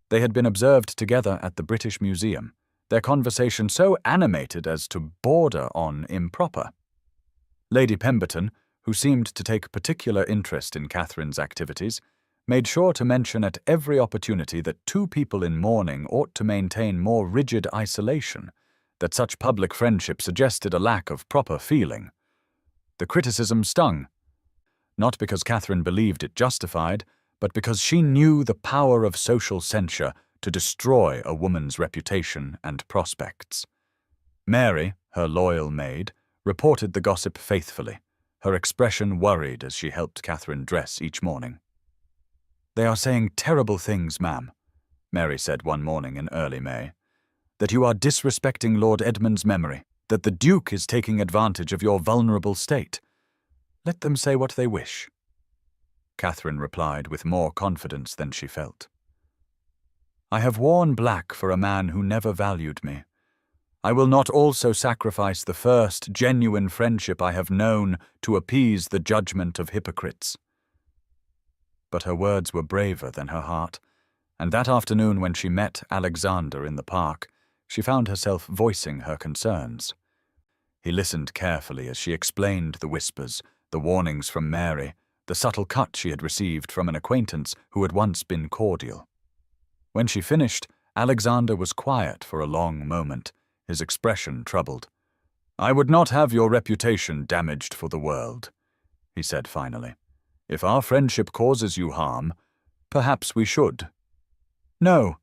Speaker 1: They had been observed together at the British Museum, their conversation so animated as to border on improper. Lady Pemberton, who seemed to take particular interest in Catherine's activities, made sure to mention at every opportunity that two people in mourning ought to maintain more rigid isolation, that such public friendship suggested a lack of proper feeling. The criticism stung, not because Catherine believed it justified, but because she knew the power of social censure to destroy a woman's reputation and prospects. Mary, her loyal maid, reported the gossip faithfully, her expression worried as she helped Catherine dress each morning. "They are saying terrible things, ma'am," Mary said one morning in early May. that you are disrespecting Lord Edmund's memory, that the Duke is taking advantage of your vulnerable state. Let them say what they wish." Catherine replied with more confidence than she felt. "I have worn black for a man who never valued me. I will not also sacrifice the first genuine friendship I have known to appease the judgment of hypocrites." But her words were braver than her heart, and that afternoon when she met Alexander in the park, she found herself voicing her concerns. He listened carefully as she explained the whispers, the warnings from Mary, the subtle cut she had received from an acquaintance who had once been cordial. When she finished, Alexander was quiet for a long moment, his expression troubled. "I would not have your reputation damaged for the world," he said finally. "If our friendship causes you harm, perhaps we should." "No,"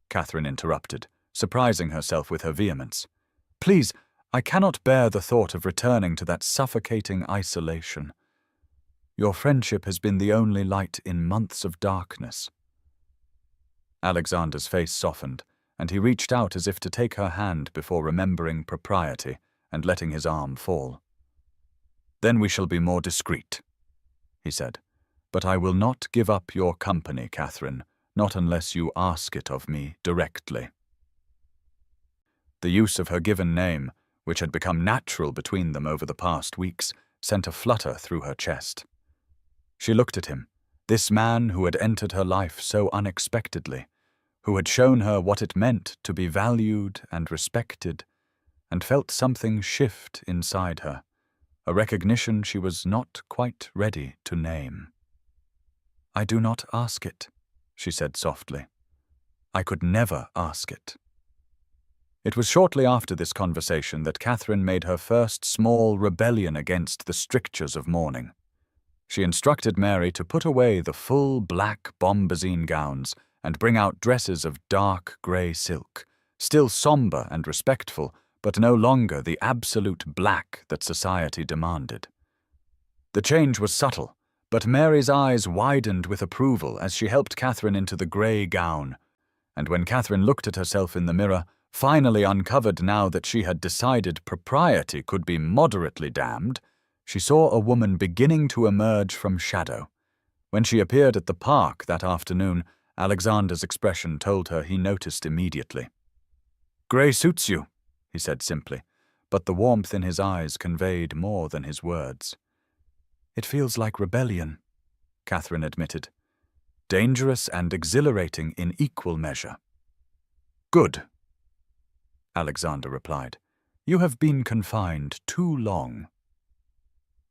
Speaker 1: Catherine interrupted, surprising herself with her vehemence. "Please, I cannot bear the thought of returning to that suffocating isolation. Your friendship has been the only light in months of darkness." Alexander's face softened, and he reached out as if to take her hand before remembering propriety and letting his arm fall. "Then we shall be more discreet," he said. "But I will not give up your company, Catherine, not unless you ask it of me directly." The use of her given name, which had become natural between them over the past weeks, sent a flutter through her chest. She looked at him, this man who had entered her life so unexpectedly, who had shown her what it meant to be valued and respected, and felt something shift inside her, a recognition she was not quite ready to name. "I do not ask it," she said softly. "I could never ask it." It was shortly after this conversation that Catherine made her first small rebellion against the strictures of mourning. She instructed Mary to put away the full black bombazine gowns and bring out dresses of dark grey silk, still sombre and respectful, but no longer the absolute black that society demanded. The change was subtle, but Mary's eyes widened with approval as she helped Catherine into the grey gown, and when Catherine looked at herself in the mirror, finally uncovered now that she had decided propriety could be moderately damned, she saw a woman beginning to emerge from shadow. When she appeared at the park that afternoon, Alexander's expression told her he noticed immediately. "Grey suits you," he said simply, but the warmth in his eyes conveyed more than his words. "It feels like rebellion," Catherine admitted. "Dangerous and exhilarating in equal measure." "Good," Alexander replied. "You have been confined too long."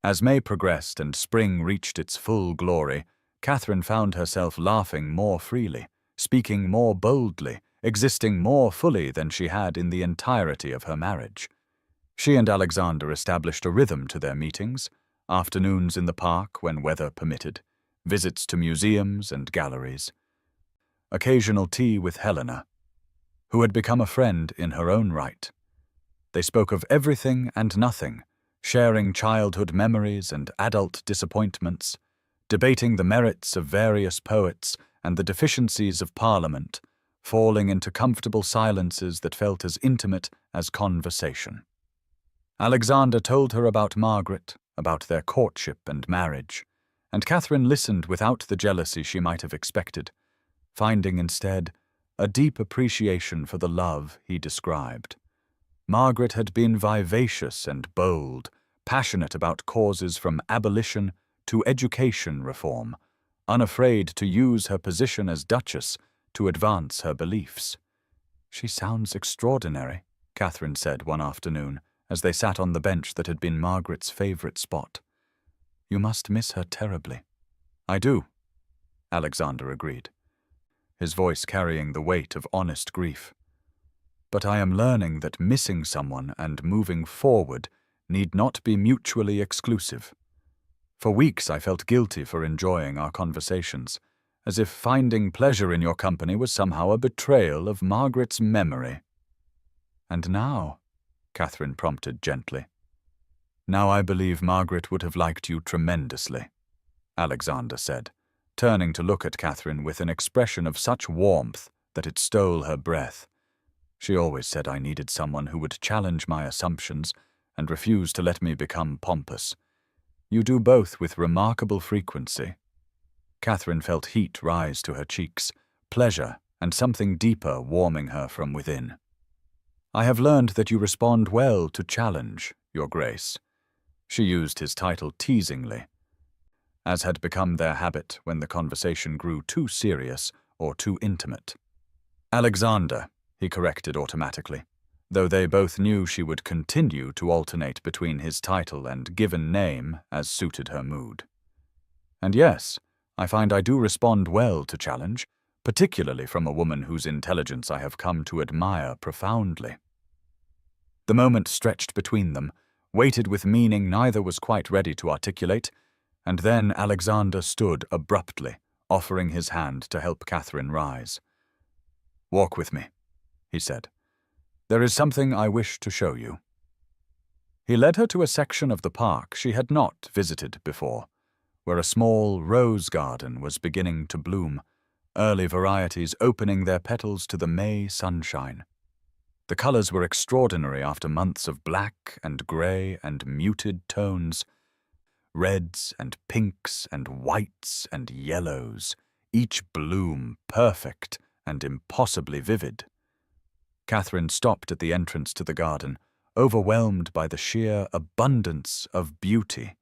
Speaker 1: As May progressed and spring reached its full glory, Catherine found herself laughing more freely, speaking more boldly, existing more fully than she had in the entirety of her marriage. She and Alexander established a rhythm to their meetings, afternoons in the park when weather permitted, visits to museums and galleries, occasional tea with Helena, who had become a friend in her own right. They spoke of everything and nothing, sharing childhood memories and adult disappointments, debating the merits of various poets and the deficiencies of Parliament, falling into comfortable silences that felt as intimate as conversation. Alexander told her about Margaret, about their courtship and marriage, and Catherine listened without the jealousy she might have expected, finding instead a deep appreciation for the love he described. Margaret had been vivacious and bold, passionate about causes from abolition to education reform, unafraid to use her position as Duchess to advance her beliefs. "She sounds extraordinary," Catherine said one afternoon, as they sat on the bench that had been Margaret's favourite spot. "You must miss her terribly." "I do," Alexander agreed, his voice carrying the weight of honest grief. "But I am learning that missing someone and moving forward need not be mutually exclusive. For weeks I felt guilty for enjoying our conversations, as if finding pleasure in your company was somehow a betrayal of Margaret's memory." "And now?" Catherine prompted gently. "Now I believe Margaret would have liked you tremendously," Alexander said, turning to look at Catherine with an expression of such warmth that it stole her breath. She always said I needed someone who would challenge my assumptions and refuse to let me become pompous. You do both with remarkable frequency. Catherine felt heat rise to her cheeks, pleasure and something deeper warming her from within. I have learned that you respond well to challenge, Your Grace. She used his title teasingly, as had become their habit when the conversation grew too serious or too intimate. Alexander, he corrected automatically, though they both knew she would continue to alternate between his title and given name as suited her mood. And yes, I find I do respond well to challenge, particularly from a woman whose intelligence I have come to admire profoundly. The moment stretched between them, weighted with meaning neither was quite ready to articulate, and then Alexander stood abruptly, offering his hand to help Catherine rise. "Walk with me," he said. "There is something I wish to show you." He led her to a section of the park she had not visited before, where a small rose garden was beginning to bloom, early varieties opening their petals to the May sunshine. The colors were extraordinary after months of black and gray and muted tones, reds and pinks and whites and yellows, each bloom perfect and impossibly vivid. Catherine stopped at the entrance to the garden, overwhelmed by the sheer abundance of beauty,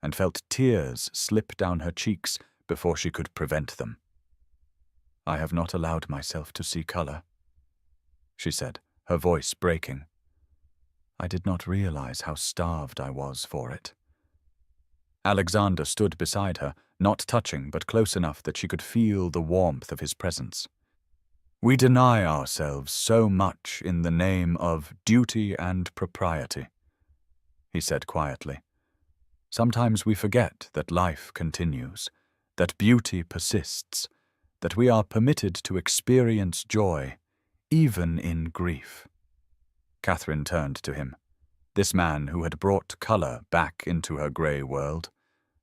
Speaker 1: and felt tears slip down her cheeks before she could prevent them. "I have not allowed myself to see color," she said, her voice breaking. "I did not realize how starved I was for it." Alexander stood beside her, not touching but close enough that she could feel the warmth of his presence. "We deny ourselves so much in the name of duty and propriety," he said quietly. "Sometimes we forget that life continues, that beauty persists, that we are permitted to experience joy, even in grief." Catherine turned to him, this man who had brought color back into her gray world,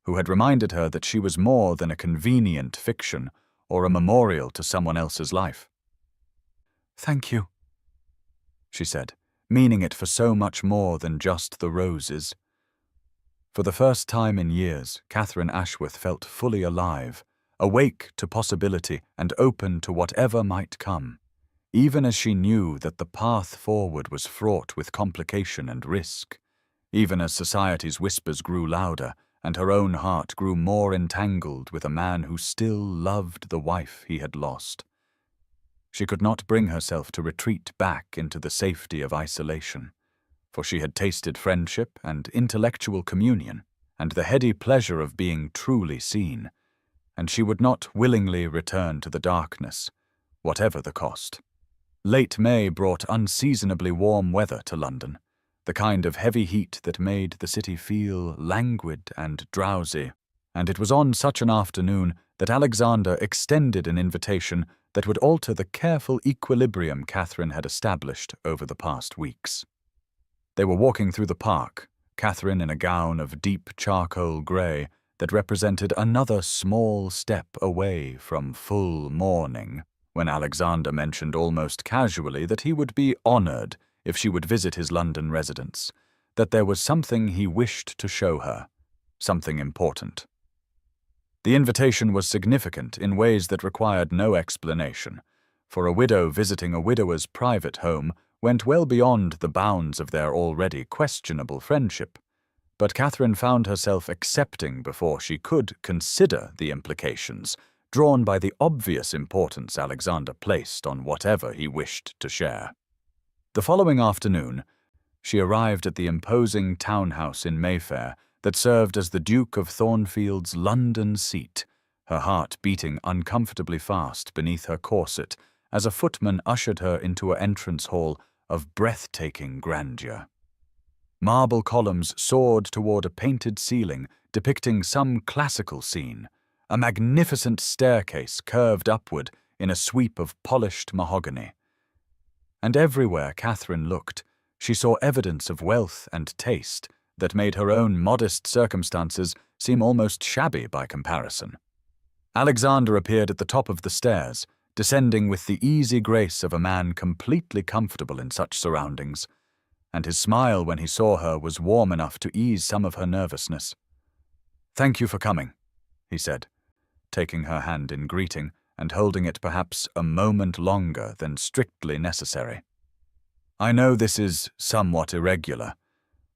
Speaker 1: who had reminded her that she was more than a convenient fiction or a memorial to someone else's life. "Thank you," she said, meaning it for so much more than just the roses. For the first time in years, Catherine Ashworth felt fully alive, awake to possibility and open to whatever might come, even as she knew that the path forward was fraught with complication and risk, even as society's whispers grew louder and her own heart grew more entangled with a man who still loved the wife he had lost. She could not bring herself to retreat back into the safety of isolation, for she had tasted friendship and intellectual communion and the heady pleasure of being truly seen, and she would not willingly return to the darkness, whatever the cost. Late May brought unseasonably warm weather to London, the kind of heavy heat that made the city feel languid and drowsy, and it was on such an afternoon that Alexander extended an invitation that would alter the careful equilibrium Catherine had established over the past weeks. They were walking through the park, Catherine in a gown of deep charcoal grey that represented another small step away from full mourning, when Alexander mentioned almost casually that he would be honoured if she would visit his London residence, that there was something he wished to show her, something important. The invitation was significant in ways that required no explanation, for a widow visiting a widower's private home went well beyond the bounds of their already questionable friendship, but Catherine found herself accepting before she could consider the implications, drawn by the obvious importance Alexander placed on whatever he wished to share. The following afternoon, she arrived at the imposing townhouse in Mayfair that served as the Duke of Thornfield's London seat, her heart beating uncomfortably fast beneath her corset as a footman ushered her into an entrance hall of breathtaking grandeur. Marble columns soared toward a painted ceiling depicting some classical scene. A magnificent staircase curved upward in a sweep of polished mahogany. And everywhere Catherine looked, she saw evidence of wealth and taste that made her own modest circumstances seem almost shabby by comparison. Alexander appeared at the top of the stairs, descending with the easy grace of a man completely comfortable in such surroundings, and his smile when he saw her was warm enough to ease some of her nervousness. "Thank you for coming," he said, taking her hand in greeting and holding it perhaps a moment longer than strictly necessary. "I know this is somewhat irregular,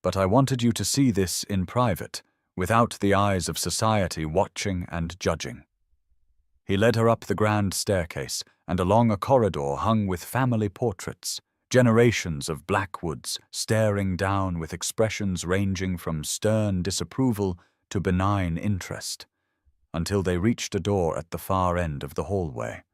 Speaker 1: but I wanted you to see this in private, without the eyes of society watching and judging." He led her up the grand staircase and along a corridor hung with family portraits, generations of Blackwoods staring down with expressions ranging from stern disapproval to benign interest, until they reached a door at the far end of the hallway.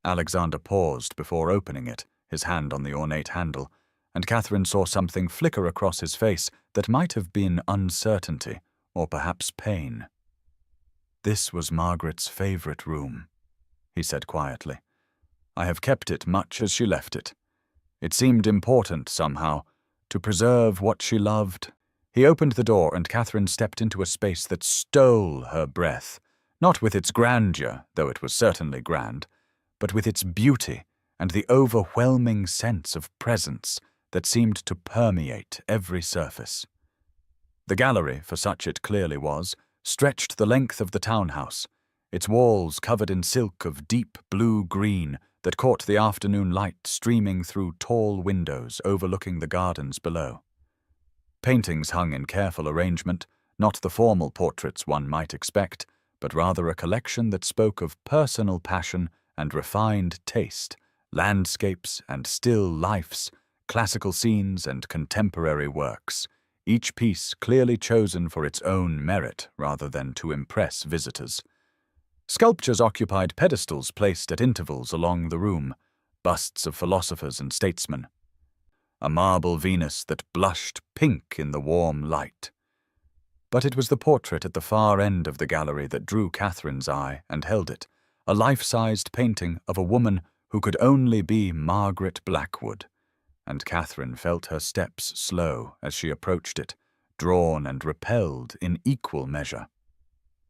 Speaker 1: Alexander paused before opening it, his hand on the ornate handle, and Catherine saw something flicker across his face that might have been uncertainty or perhaps pain. "This was Margaret's favorite room," he said quietly. "I have kept it much as she left it. It seemed important, somehow, to preserve what she loved." He opened the door and Catherine stepped into a space that stole her breath, not with its grandeur, though it was certainly grand, but with its beauty and the overwhelming sense of presence that seemed to permeate every surface. The gallery, for such it clearly was, stretched the length of the townhouse, its walls covered in silk of deep blue-green that caught the afternoon light streaming through tall windows overlooking the gardens below. Paintings hung in careful arrangement, not the formal portraits one might expect, but rather a collection that spoke of personal passion and refined taste, landscapes and still lifes, classical scenes and contemporary works, each piece clearly chosen for its own merit rather than to impress visitors. Sculptures occupied pedestals placed at intervals along the room, busts of philosophers and statesmen. A marble Venus that blushed pink in the warm light. But it was the portrait at the far end of the gallery that drew Catherine's eye and held it, a life-sized painting of a woman who could only be Margaret Blackwood, and Catherine felt her steps slow as she approached it, drawn and repelled in equal measure.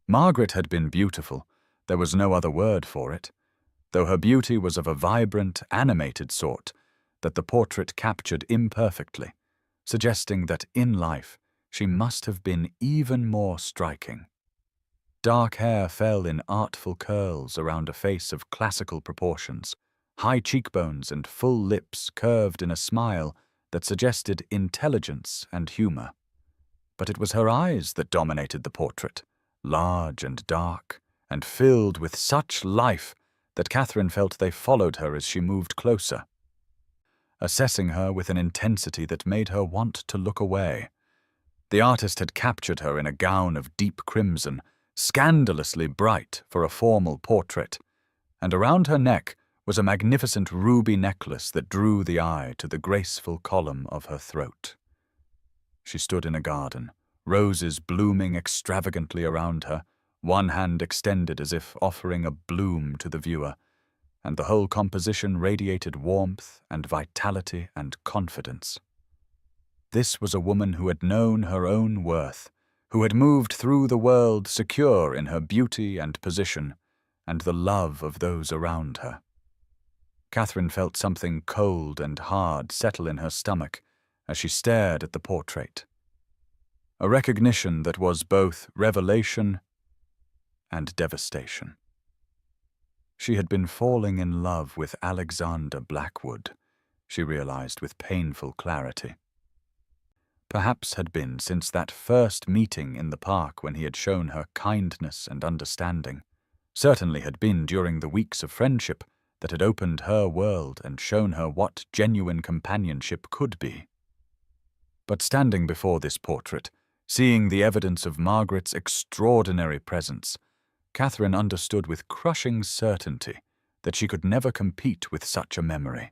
Speaker 1: Margaret had been beautiful, there was no other word for it, though her beauty was of a vibrant, animated sort that the portrait captured imperfectly, suggesting that in life she must have been even more striking. Dark hair fell in artful curls around a face of classical proportions, high cheekbones and full lips curved in a smile that suggested intelligence and humor. But it was her eyes that dominated the portrait, large and dark, and filled with such life that Catherine felt they followed her as she moved closer, assessing her with an intensity that made her want to look away. The artist had captured her in a gown of deep crimson, scandalously bright for a formal portrait, and around her neck was a magnificent ruby necklace that drew the eye to the graceful column of her throat. She stood in a garden, roses blooming extravagantly around her, one hand extended as if offering a bloom to the viewer, and the whole composition radiated warmth and vitality and confidence. This was a woman who had known her own worth, who had moved through the world secure in her beauty and position, and the love of those around her. Catherine felt something cold and hard settle in her stomach as she stared at the portrait. A recognition that was both revelation and devastation. She had been falling in love with Alexander Blackwood, she realized with painful clarity. Perhaps had been since that first meeting in the park when he had shown her kindness and understanding. Certainly had been during the weeks of friendship that had opened her world and shown her what genuine companionship could be. But standing before this portrait, seeing the evidence of Margaret's extraordinary presence, Catherine understood with crushing certainty that she could never compete with such a memory.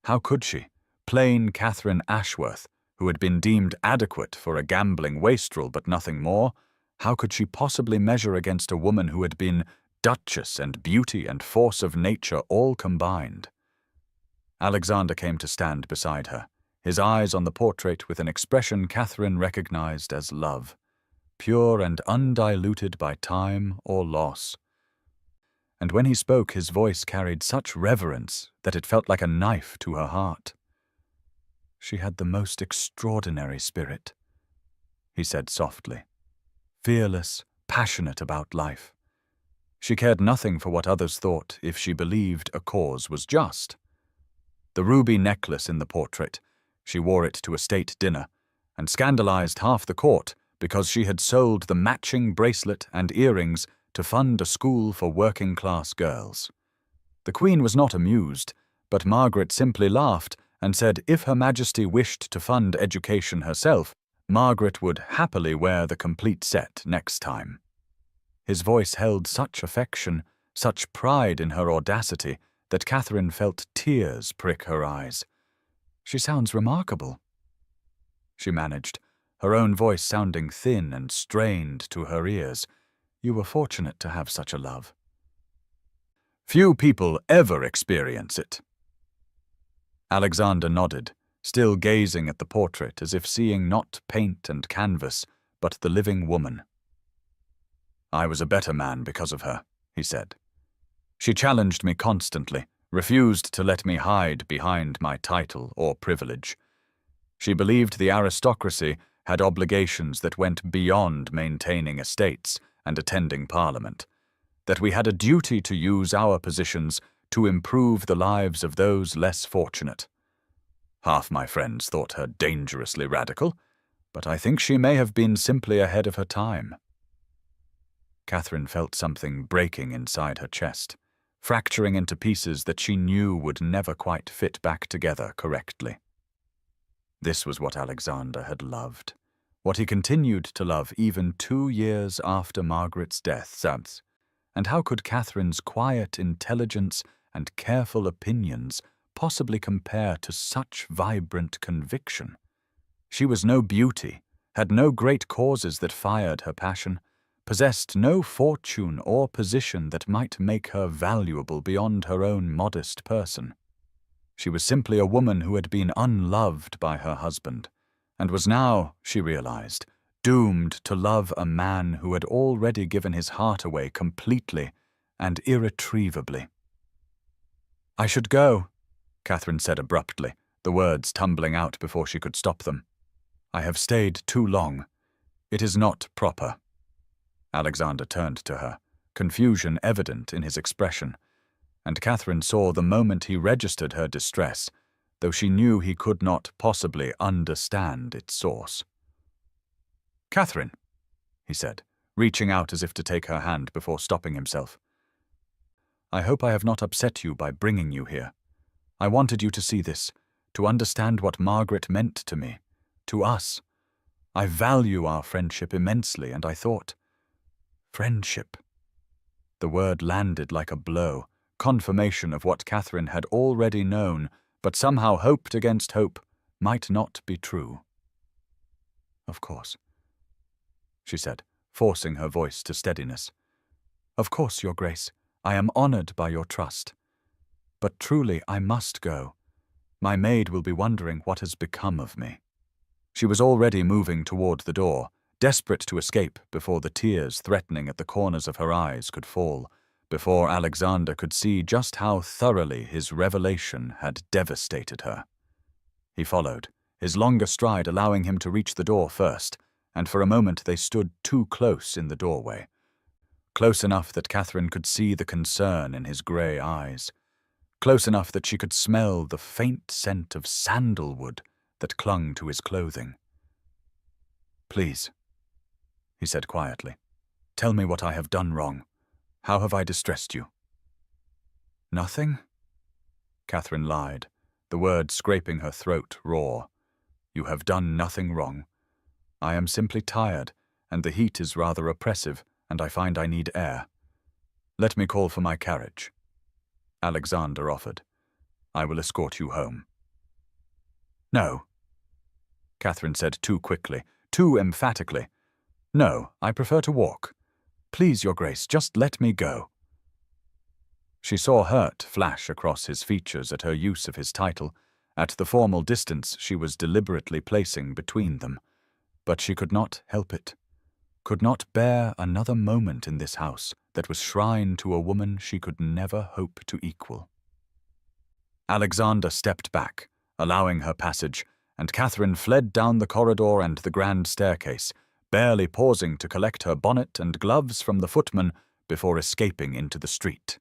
Speaker 1: How could she, plain Catherine Ashworth, who had been deemed adequate for a gambling wastrel but nothing more, how could she possibly measure against a woman who had been duchess and beauty and force of nature all combined? Alexander came to stand beside her, his eyes on the portrait with an expression Catherine recognized as love, pure and undiluted by time or loss. and when he spoke his voice carried such reverence that it felt like a knife to her heart. "She had the most extraordinary spirit," he said softly. "Fearless, passionate about life. She cared nothing for what others thought if she believed a cause was just. The ruby necklace in the portrait, she wore it to a state dinner, and scandalized half the court because she had sold the matching bracelet and earrings to fund a school for working-class girls. The Queen was not amused, but Margaret simply laughed and said if Her Majesty wished to fund education herself, Margaret would happily wear the complete set next time." His voice held such affection, such pride in her audacity, that Catherine felt tears prick her eyes. "She sounds remarkable," she managed, her own voice sounding thin and strained to her ears. "You were fortunate to have such a love." "Few people ever experience it." Alexander nodded, still gazing at the portrait as if seeing not paint and canvas, but the living woman. "I was a better man because of her," he said. "She challenged me constantly, refused to let me hide behind my title or privilege. She believed the aristocracy had obligations that went beyond maintaining estates and attending Parliament, that we had a duty to use our positions to improve the lives of those less fortunate. Half my friends thought her dangerously radical, but I think she may have been simply ahead of her time." Catherine felt something breaking inside her chest, fracturing into pieces that she knew would never quite fit back together correctly. This was what Alexander had loved, what he continued to love even 2 years after Margaret's death. And how could Catherine's quiet intelligence and careful opinions possibly compare to such vibrant conviction? She was no beauty, had no great causes that fired her passion, possessed no fortune or position that might make her valuable beyond her own modest person. She was simply a woman who had been unloved by her husband, and was now, she realized, doomed to love a man who had already given his heart away completely and irretrievably. "I should go," Catherine said abruptly, the words tumbling out before she could stop them. "I have stayed too long. It is not proper." Alexander turned to her, confusion evident in his expression, and Catherine saw the moment he registered her distress, though she knew he could not possibly understand its source. "Catherine," he said, reaching out as if to take her hand before stopping himself. "I hope I have not upset you by bringing you here. I wanted you to see this, to understand what Margaret meant to me, to us. I value our friendship immensely, and I thought—" "Friendship." The word landed like a blow, confirmation of what Catherine had already known, but somehow hoped against hope, might not be true. "Of course," she said, forcing her voice to steadiness. "Of course, Your Grace, I am honored by your trust. But truly I must go. My maid will be wondering what has become of me." She was already moving toward the door, desperate to escape before the tears threatening at the corners of her eyes could fall, before Alexander could see just how thoroughly his revelation had devastated her. He followed, his longer stride allowing him to reach the door first, and for a moment they stood too close in the doorway. Close enough that Catherine could see the concern in his grey eyes. Close enough that she could smell the faint scent of sandalwood that clung to his clothing. "Please," he said quietly, "tell me what I have done wrong. How have I distressed you?" "Nothing," Catherine lied, the words scraping her throat raw. "You have done nothing wrong. I am simply tired, and the heat is rather oppressive, and I find I need air. Let me call for my carriage," Alexander offered. "I will escort you home." "No," Catherine said too quickly, too emphatically. "No, I prefer to walk. Please, Your Grace, just let me go." She saw hurt flash across his features at her use of his title, at the formal distance she was deliberately placing between them, but she could not help it. could not bear another moment in this house that was shrine to a woman she could never hope to equal. Alexander stepped back, allowing her passage, and Catherine fled down the corridor and the grand staircase, barely pausing to collect her bonnet and gloves from the footman before escaping into the street.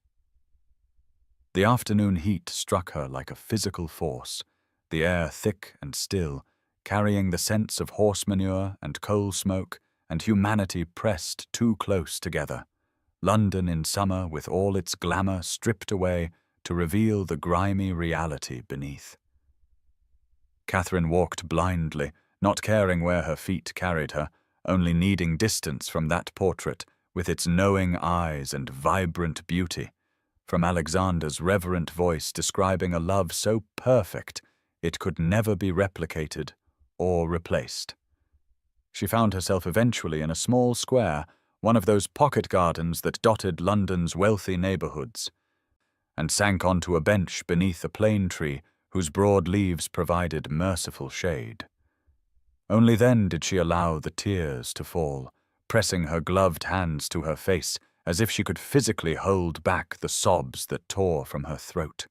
Speaker 1: The afternoon heat struck her like a physical force, the air thick and still, carrying the scents of horse manure and coal smoke, and humanity pressed too close together. London in summer with all its glamour stripped away to reveal the grimy reality beneath. Catherine walked blindly, not caring where her feet carried her, only needing distance from that portrait with its knowing eyes and vibrant beauty, from Alexander's reverent voice describing a love so perfect it could never be replicated or replaced. She found herself eventually in a small square, one of those pocket gardens that dotted London's wealthy neighbourhoods, and sank onto a bench beneath a plane tree whose broad leaves provided merciful shade. Only then did she allow the tears to fall, pressing her gloved hands to her face as if she could physically hold back the sobs that tore from her throat.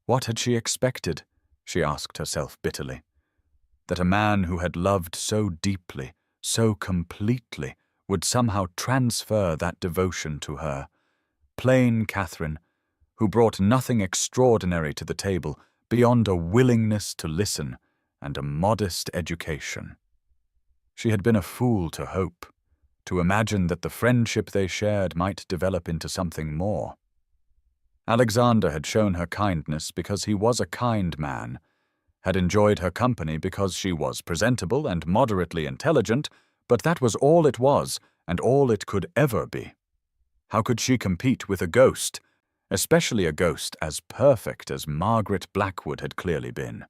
Speaker 1: What had she expected, she asked herself bitterly, that a man who had loved so deeply, so completely, would somehow transfer that devotion to her, plain Catherine, who brought nothing extraordinary to the table beyond a willingness to listen and a modest education. She had been a fool to hope, to imagine that the friendship they shared might develop into something more. Alexander had shown her kindness because he was a kind man, had enjoyed her company because she was presentable and moderately intelligent, but that was all it was and all it could ever be. How could she compete with a ghost, especially a ghost as perfect as Margaret Blackwood had clearly been?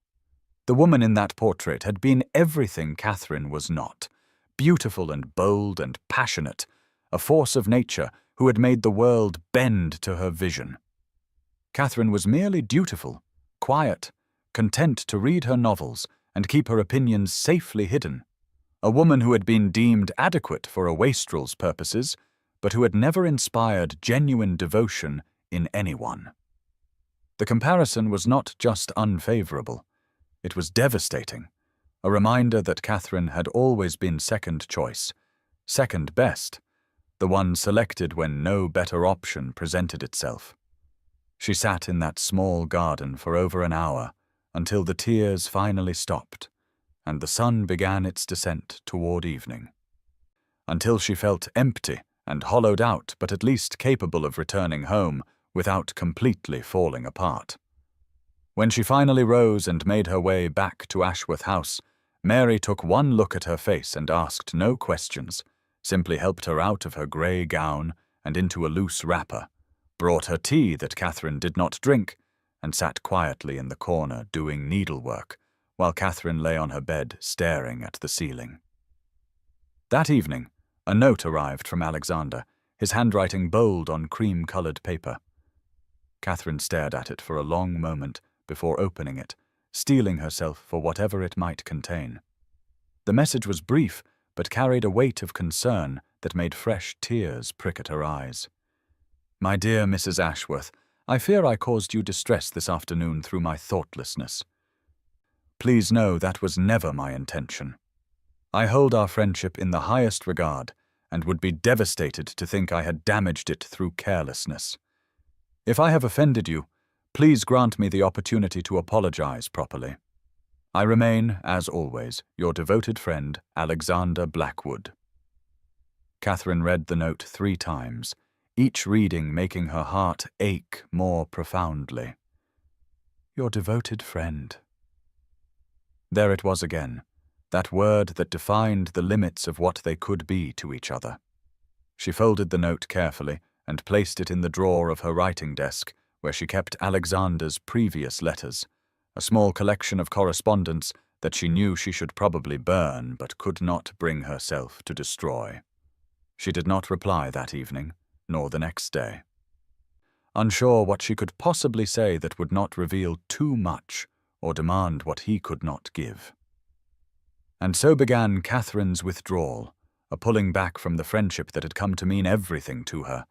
Speaker 1: The woman in that portrait had been everything Catherine was not, beautiful and bold and passionate, a force of nature who had made the world bend to her vision. Catherine was merely dutiful, quiet, content to read her novels and keep her opinions safely hidden, a woman who had been deemed adequate for a wastrel's purposes, but who had never inspired genuine devotion in anyone. The comparison was not just unfavorable, it was devastating, a reminder that Catherine had always been second choice, second best, the one selected when no better option presented itself. She sat in that small garden for over an hour, until the tears finally stopped, and the sun began its descent toward evening. Until she felt empty and hollowed out, but at least capable of returning home without completely falling apart. When she finally rose and made her way back to Ashworth House, Mary took one look at her face and asked no questions, simply helped her out of her grey gown and into a loose wrapper, brought her tea that Catherine did not drink, and sat quietly in the corner doing needlework, while Catherine lay on her bed staring at the ceiling. That evening, a note arrived from Alexander, his handwriting bold on cream-coloured paper. Catherine stared at it for a long moment before opening it, steeling herself for whatever it might contain. The message was brief, but carried a weight of concern that made fresh tears prick at her eyes. "My dear Mrs. Ashworth, I fear I caused you distress this afternoon through my thoughtlessness. Please know that was never my intention. I hold our friendship in the highest regard and would be devastated to think I had damaged it through carelessness. If I have offended you, please grant me the opportunity to apologize properly. I remain, as always, your devoted friend, Alexander Blackwood." Catherine read the note 3 times, each reading making her heart ache more profoundly. Your devoted friend. There it was again, that word that defined the limits of what they could be to each other. She folded the note carefully and placed it in the drawer of her writing desk, where she kept Alexander's previous letters, a small collection of correspondence that she knew she should probably burn but could not bring herself to destroy. She did not reply that evening, nor the next day. Unsure what she could possibly say that would not reveal too much or demand what he could not give. And so began Catherine's withdrawal, a pulling back from the friendship that had come to mean everything to her,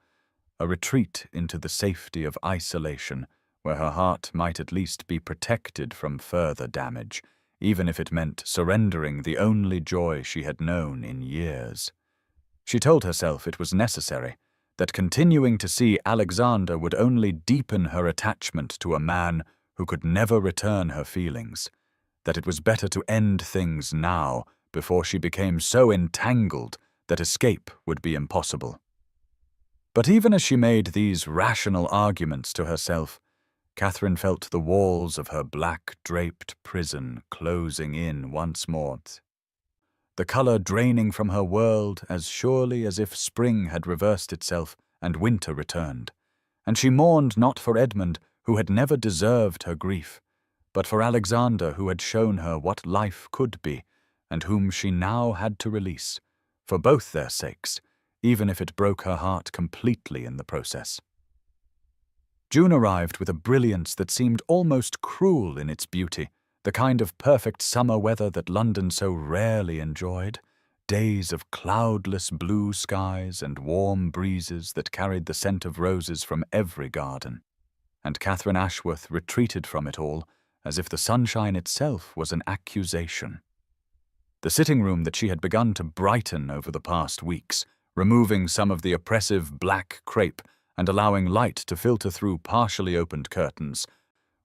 Speaker 1: a retreat into the safety of isolation, where her heart might at least be protected from further damage, even if it meant surrendering the only joy she had known in years. She told herself it was necessary, that continuing to see Alexander would only deepen her attachment to a man who could never return her feelings, that it was better to end things now before she became so entangled that escape would be impossible. But even as she made these rational arguments to herself, Catherine felt the walls of her black-draped prison closing in once more, the color draining from her world as surely as if spring had reversed itself and winter returned. And she mourned not for Edmund, who had never deserved her grief, but for Alexander, who had shown her what life could be, and whom she now had to release, for both their sakes, even if it broke her heart completely in the process. June arrived with a brilliance that seemed almost cruel in its beauty, the kind of perfect summer weather that London so rarely enjoyed, days of cloudless blue skies and warm breezes that carried the scent of roses from every garden. And Catherine Ashworth retreated from it all, as if the sunshine itself was an accusation. The sitting room that she had begun to brighten over the past weeks, removing some of the oppressive black crepe and allowing light to filter through partially opened curtains,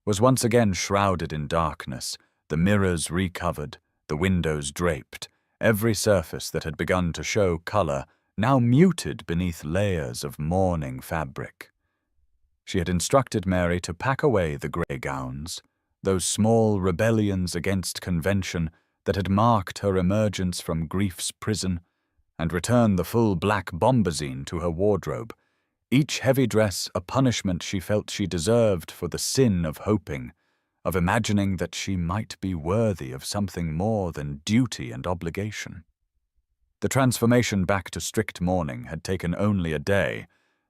Speaker 1: was once again shrouded in darkness, the mirrors recovered, the windows draped, every surface that had begun to show color now muted beneath layers of mourning fabric. She had instructed Mary to pack away the grey gowns, those small rebellions against convention that had marked her emergence from grief's prison, and return the full black bombazine to her wardrobe, each heavy dress a punishment she felt she deserved for the sin of hoping, of imagining that she might be worthy of something more than duty and obligation. The transformation back to strict mourning had taken only a day,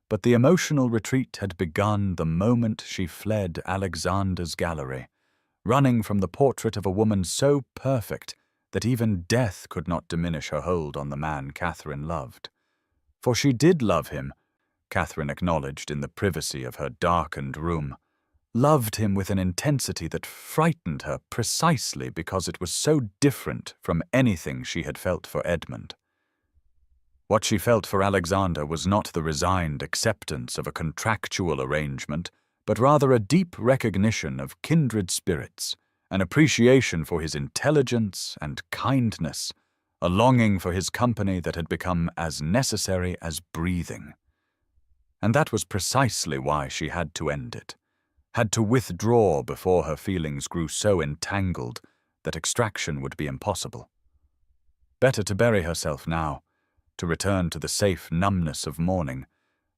Speaker 1: but the emotional retreat had begun the moment she fled Alexander's gallery, running from the portrait of a woman so perfect that even death could not diminish her hold on the man Catherine loved. For she did love him, Catherine acknowledged in the privacy of her darkened room, loved him with an intensity that frightened her precisely because it was so different from anything she had felt for Edmund. What she felt for Alexander was not the resigned acceptance of a contractual arrangement, but rather a deep recognition of kindred spirits, an appreciation for his intelligence and kindness, a longing for his company that had become as necessary as breathing. And that was precisely why she had to end it, had to withdraw before her feelings grew so entangled that extraction would be impossible. Better to bury herself now, to return to the safe numbness of mourning,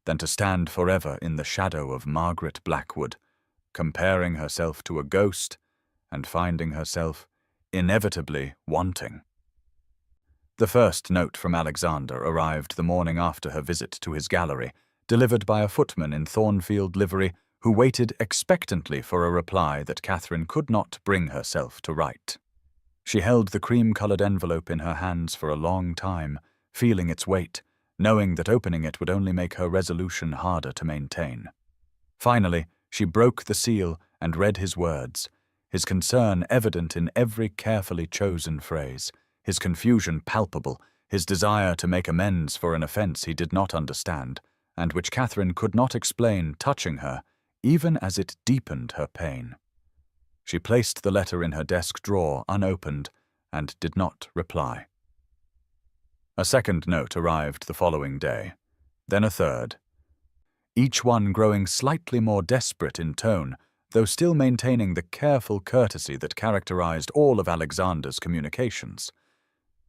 Speaker 1: than to stand forever in the shadow of Margaret Blackwood, comparing herself to a ghost and finding herself inevitably wanting. The first note from Alexander arrived the morning after her visit to his gallery, delivered by a footman in Thornfield livery who waited expectantly for a reply that Catherine could not bring herself to write. She held the cream-coloured envelope in her hands for a long time, feeling its weight, knowing that opening it would only make her resolution harder to maintain. Finally, she broke the seal and read his words, his concern evident in every carefully chosen phrase, his confusion palpable, his desire to make amends for an offence he did not understand, and which Catherine could not explain touching her, even as it deepened her pain. She placed the letter in her desk drawer unopened and did not reply. A second note arrived the following day, then a third, each one growing slightly more desperate in tone, though still maintaining the careful courtesy that characterized all of Alexander's communications.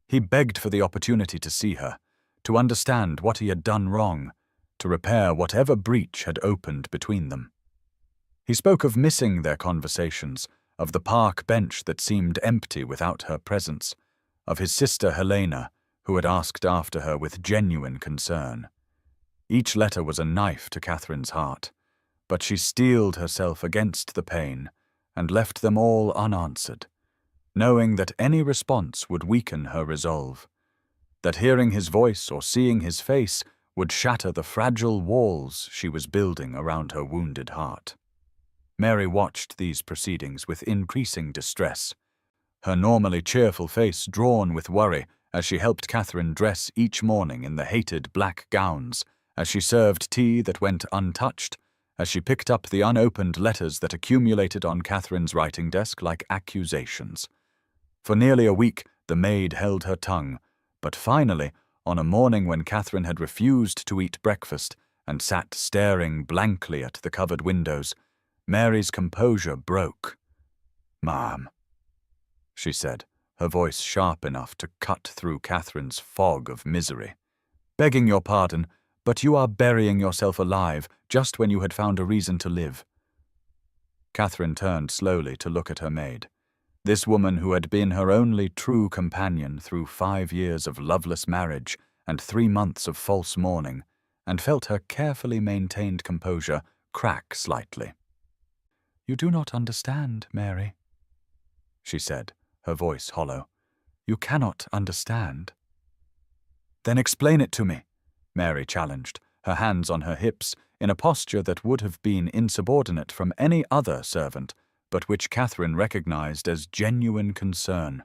Speaker 1: He begged for the opportunity to see her, to understand what he had done wrong, to repair whatever breach had opened between them. He spoke of missing their conversations, of the park bench that seemed empty without her presence, of his sister Helena, who had asked after her with genuine concern. Each letter was a knife to Catherine's heart, but she steeled herself against the pain and left them all unanswered, knowing that any response would weaken her resolve. that hearing his voice or seeing his face would shatter the fragile walls she was building around her wounded heart. Mary watched these proceedings with increasing distress, her normally cheerful face drawn with worry as she helped Catherine dress each morning in the hated black gowns, as she served tea that went untouched, as she picked up the unopened letters that accumulated on Catherine's writing desk like accusations. For nearly a week the maid held her tongue, but finally, on a morning when Catherine had refused to eat breakfast and sat staring blankly at the covered windows, Mary's composure broke. "Ma'am," she said, her voice sharp enough to cut through Catherine's fog of misery. "Begging your pardon, but you are burying yourself alive just when you had found a reason to live." Catherine turned slowly to look at her maid, this woman who had been her only true companion through 5 years of loveless marriage and 3 months of false mourning, and felt her carefully maintained composure crack slightly. "You do not understand, Mary," she said, her voice hollow. "You cannot understand." "Then explain it to me," Mary challenged, her hands on her hips, in a posture that would have been insubordinate from any other servant, but which Catherine recognized as genuine concern.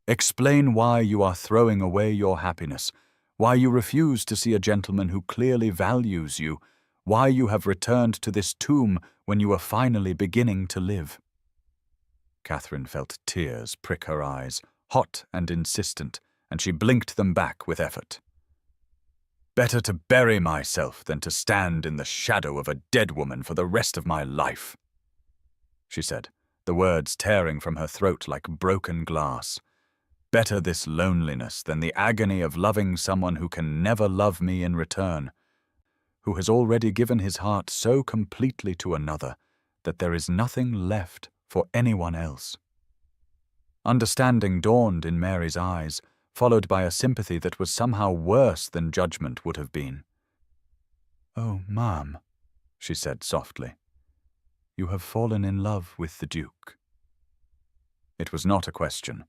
Speaker 1: "Explain why you are throwing away your happiness, why you refuse to see a gentleman who clearly values you, why you have returned to this tomb when you are finally beginning to live." Catherine felt tears prick her eyes, hot and insistent, and she blinked them back with effort. "Better to bury myself than to stand in the shadow of a dead woman for the rest of my life," she said, the words tearing from her throat like broken glass. "Better this loneliness than the agony of loving someone who can never love me in return, who has already given his heart so completely to another that there is nothing left for anyone else." Understanding dawned in Mary's eyes, followed by a sympathy that was somehow worse than judgment would have been. "Oh, ma'am," she said softly, "you have fallen in love with the Duke." It was not a question,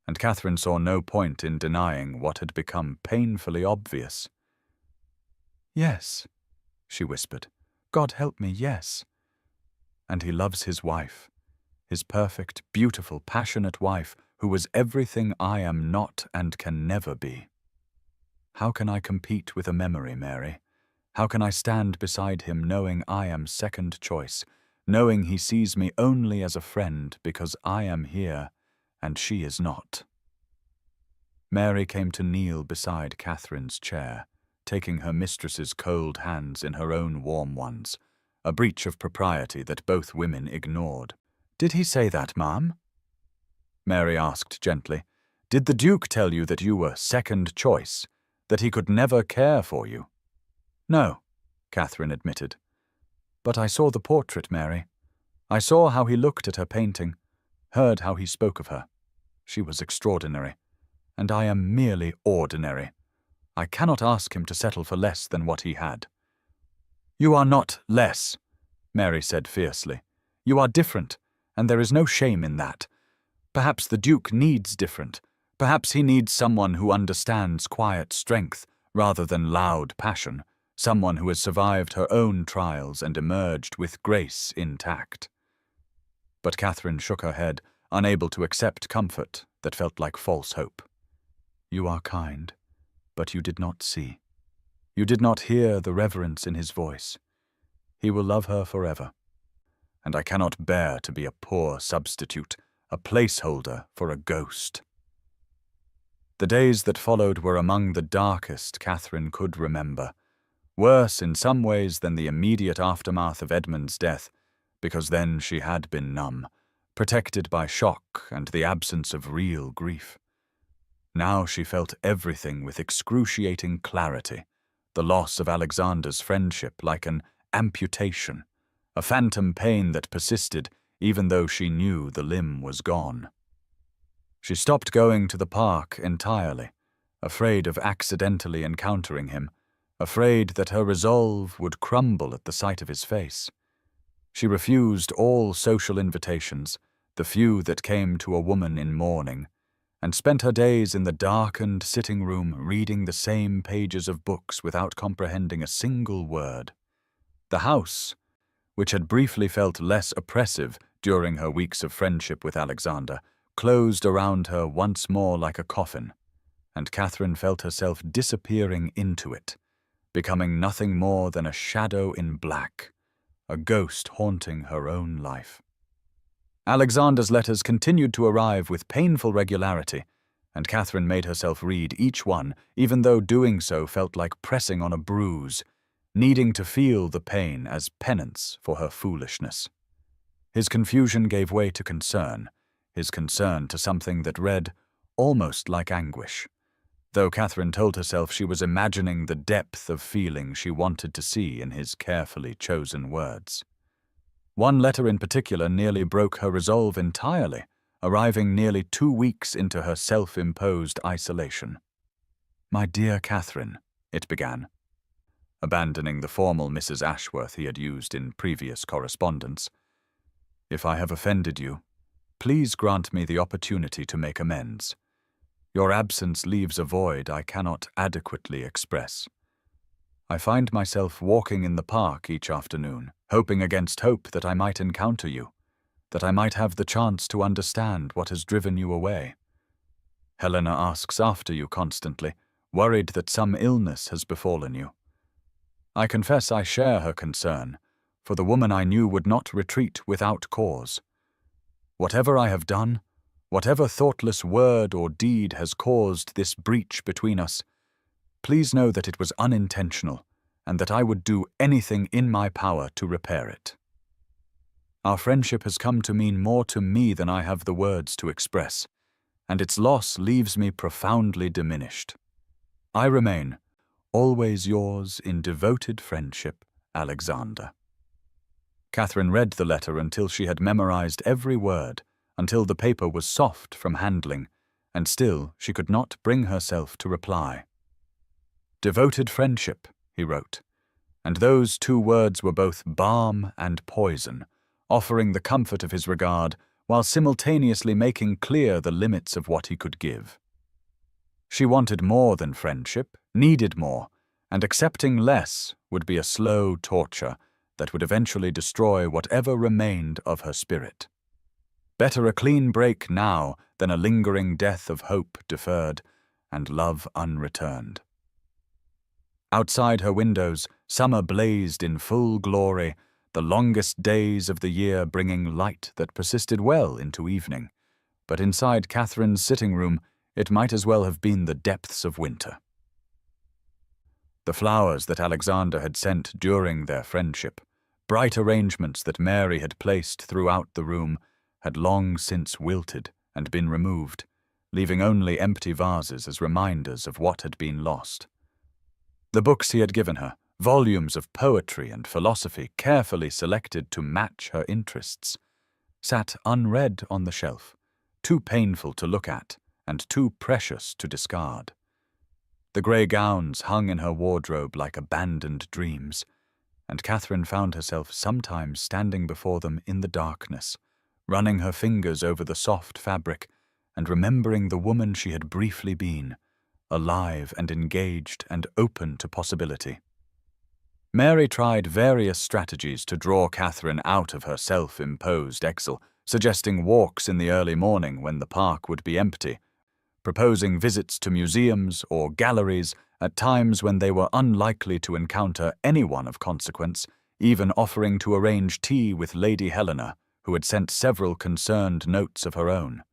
Speaker 1: and Catherine saw no point in denying what had become painfully obvious. "Yes," she whispered, "God help me, yes. And he loves his wife, his perfect, beautiful, passionate wife, who was everything I am not and can never be. How can I compete with a memory, Mary? How can I stand beside him knowing I am second choice, knowing he sees me only as a friend because I am here and she is not?" Mary came to kneel beside Catherine's chair, taking her mistress's cold hands in her own warm ones, a breach of propriety that both women ignored. "Did he say that, ma'am?" Mary asked gently. "Did the Duke tell you that you were second choice, that he could never care for you?" "No," Catherine admitted. "But I saw the portrait, Mary. I saw how he looked at her painting, heard how he spoke of her. She was extraordinary, and I am merely ordinary. I cannot ask him to settle for less than what he had." "You are not less," Mary said fiercely. "You are different, and there is no shame in that. Perhaps the Duke needs different. Perhaps he needs someone who understands quiet strength rather than loud passion, someone who has survived her own trials and emerged with grace intact." But Catherine shook her head, unable to accept comfort that felt like false hope. "You are kind, but you did not see. You did not hear the reverence in his voice. He will love her forever. And I cannot bear to be a poor substitute, a placeholder for a ghost." The days that followed were among the darkest Catherine could remember, worse in some ways than the immediate aftermath of Edmund's death, because then she had been numb, protected by shock and the absence of real grief. Now she felt everything with excruciating clarity, the loss of Alexander's friendship like an amputation, a phantom pain that persisted even though she knew the limb was gone. She stopped going to the park entirely, afraid of accidentally encountering him, afraid that her resolve would crumble at the sight of his face. She refused all social invitations, the few that came to a woman in mourning, and spent her days in the darkened sitting room reading the same pages of books without comprehending a single word. The house, which had briefly felt less oppressive during her weeks of friendship with Alexander, closed around her once more like a coffin, and Catherine felt herself disappearing into it, becoming nothing more than a shadow in black, a ghost haunting her own life. Alexander's letters continued to arrive with painful regularity, and Catherine made herself read each one, even though doing so felt like pressing on a bruise, needing to feel the pain as penance for her foolishness. His confusion gave way to concern, his concern to something that read almost like anguish, though Catherine told herself she was imagining the depth of feeling she wanted to see in his carefully chosen words. One letter in particular nearly broke her resolve entirely, arriving nearly 2 weeks into her self-imposed isolation. "My dear Catherine," it began, abandoning the formal Mrs. Ashworth he had used in previous correspondence. "If I have offended you, please grant me the opportunity to make amends. Your absence leaves a void I cannot adequately express. I find myself walking in the park each afternoon, hoping against hope that I might encounter you, that I might have the chance to understand what has driven you away. Helena asks after you constantly, worried that some illness has befallen you. I confess I share her concern, for the woman I knew would not retreat without cause. Whatever I have done, whatever thoughtless word or deed has caused this breach between us, please know that it was unintentional, and that I would do anything in my power to repair it. Our friendship has come to mean more to me than I have the words to express, and its loss leaves me profoundly diminished. I remain, always yours in devoted friendship, Alexander." Catherine read the letter until she had memorized every word, until the paper was soft from handling, and still she could not bring herself to reply. "Devoted friendship," he wrote, and those 2 words were both balm and poison, offering the comfort of his regard while simultaneously making clear the limits of what he could give. She wanted more than friendship, needed more, and accepting less would be a slow torture that would eventually destroy whatever remained of her spirit. Better a clean break now than a lingering death of hope deferred and love unreturned. Outside her windows, summer blazed in full glory, the longest days of the year bringing light that persisted well into evening. But inside Catherine's sitting room, it might as well have been the depths of winter. The flowers that Alexander had sent during their friendship, bright arrangements that Mary had placed throughout the room, had long since wilted and been removed, leaving only empty vases as reminders of what had been lost. The books he had given her, volumes of poetry and philosophy carefully selected to match her interests, sat unread on the shelf, too painful to look at and too precious to discard. The grey gowns hung in her wardrobe like abandoned dreams, and Catherine found herself sometimes standing before them in the darkness, running her fingers over the soft fabric and remembering the woman she had briefly been, alive and engaged and open to possibility. Mary tried various strategies to draw Catherine out of her self-imposed exile, suggesting walks in the early morning when the park would be empty, proposing visits to museums or galleries at times when they were unlikely to encounter anyone of consequence, even offering to arrange tea with Lady Helena, who had sent several concerned notes of her own.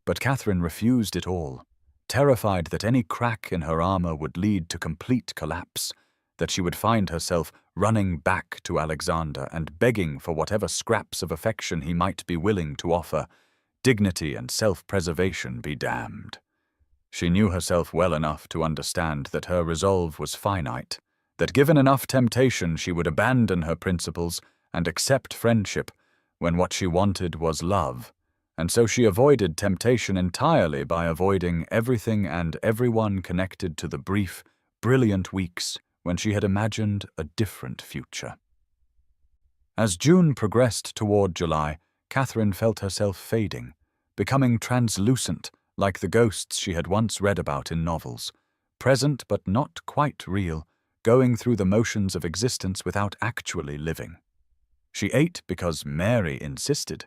Speaker 1: But Catherine refused it all, terrified that any crack in her armor would lead to complete collapse, that she would find herself running back to Alexander and begging for whatever scraps of affection he might be willing to offer, dignity and self-preservation be damned. She knew herself well enough to understand that her resolve was finite, that given enough temptation she would abandon her principles and accept friendship when what she wanted was love, and so she avoided temptation entirely by avoiding everything and everyone connected to the brief, brilliant weeks when she had imagined a different future. As June progressed toward July, Catherine felt herself fading, becoming translucent, like the ghosts she had once read about in novels, present but not quite real, going through the motions of existence without actually living. She ate because Mary insisted,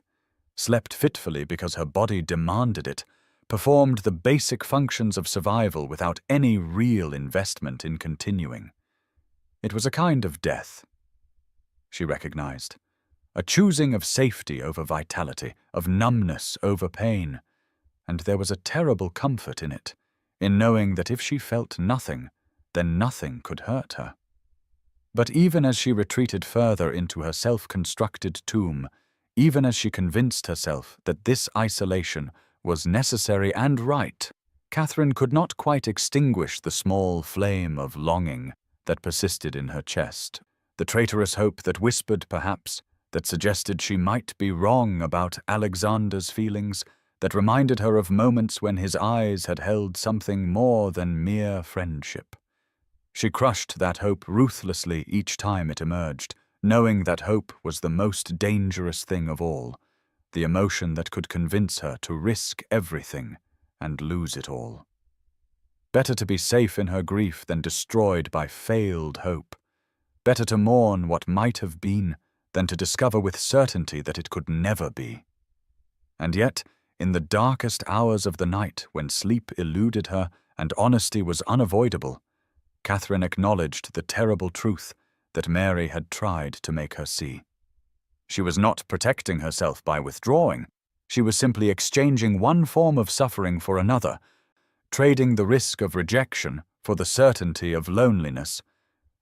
Speaker 1: slept fitfully because her body demanded it, performed the basic functions of survival without any real investment in continuing. It was a kind of death, she recognized, a choosing of safety over vitality, of numbness over pain, and there was a terrible comfort in it, in knowing that if she felt nothing, then nothing could hurt her. But even as she retreated further into her self-constructed tomb, even as she convinced herself that this isolation was necessary and right, Catherine could not quite extinguish the small flame of longing that persisted in her chest, the traitorous hope that whispered, perhaps, that suggested she might be wrong about Alexander's feelings, that reminded her of moments when his eyes had held something more than mere friendship. She crushed that hope ruthlessly each time it emerged, knowing that hope was the most dangerous thing of all, the emotion that could convince her to risk everything and lose it all. Better to be safe in her grief than destroyed by failed hope. Better to mourn what might have been than to discover with certainty that it could never be. And yet, in the darkest hours of the night, when sleep eluded her and honesty was unavoidable, Catherine acknowledged the terrible truth that Mary had tried to make her see. She was not protecting herself by withdrawing. She was simply exchanging one form of suffering for another, trading the risk of rejection for the certainty of loneliness.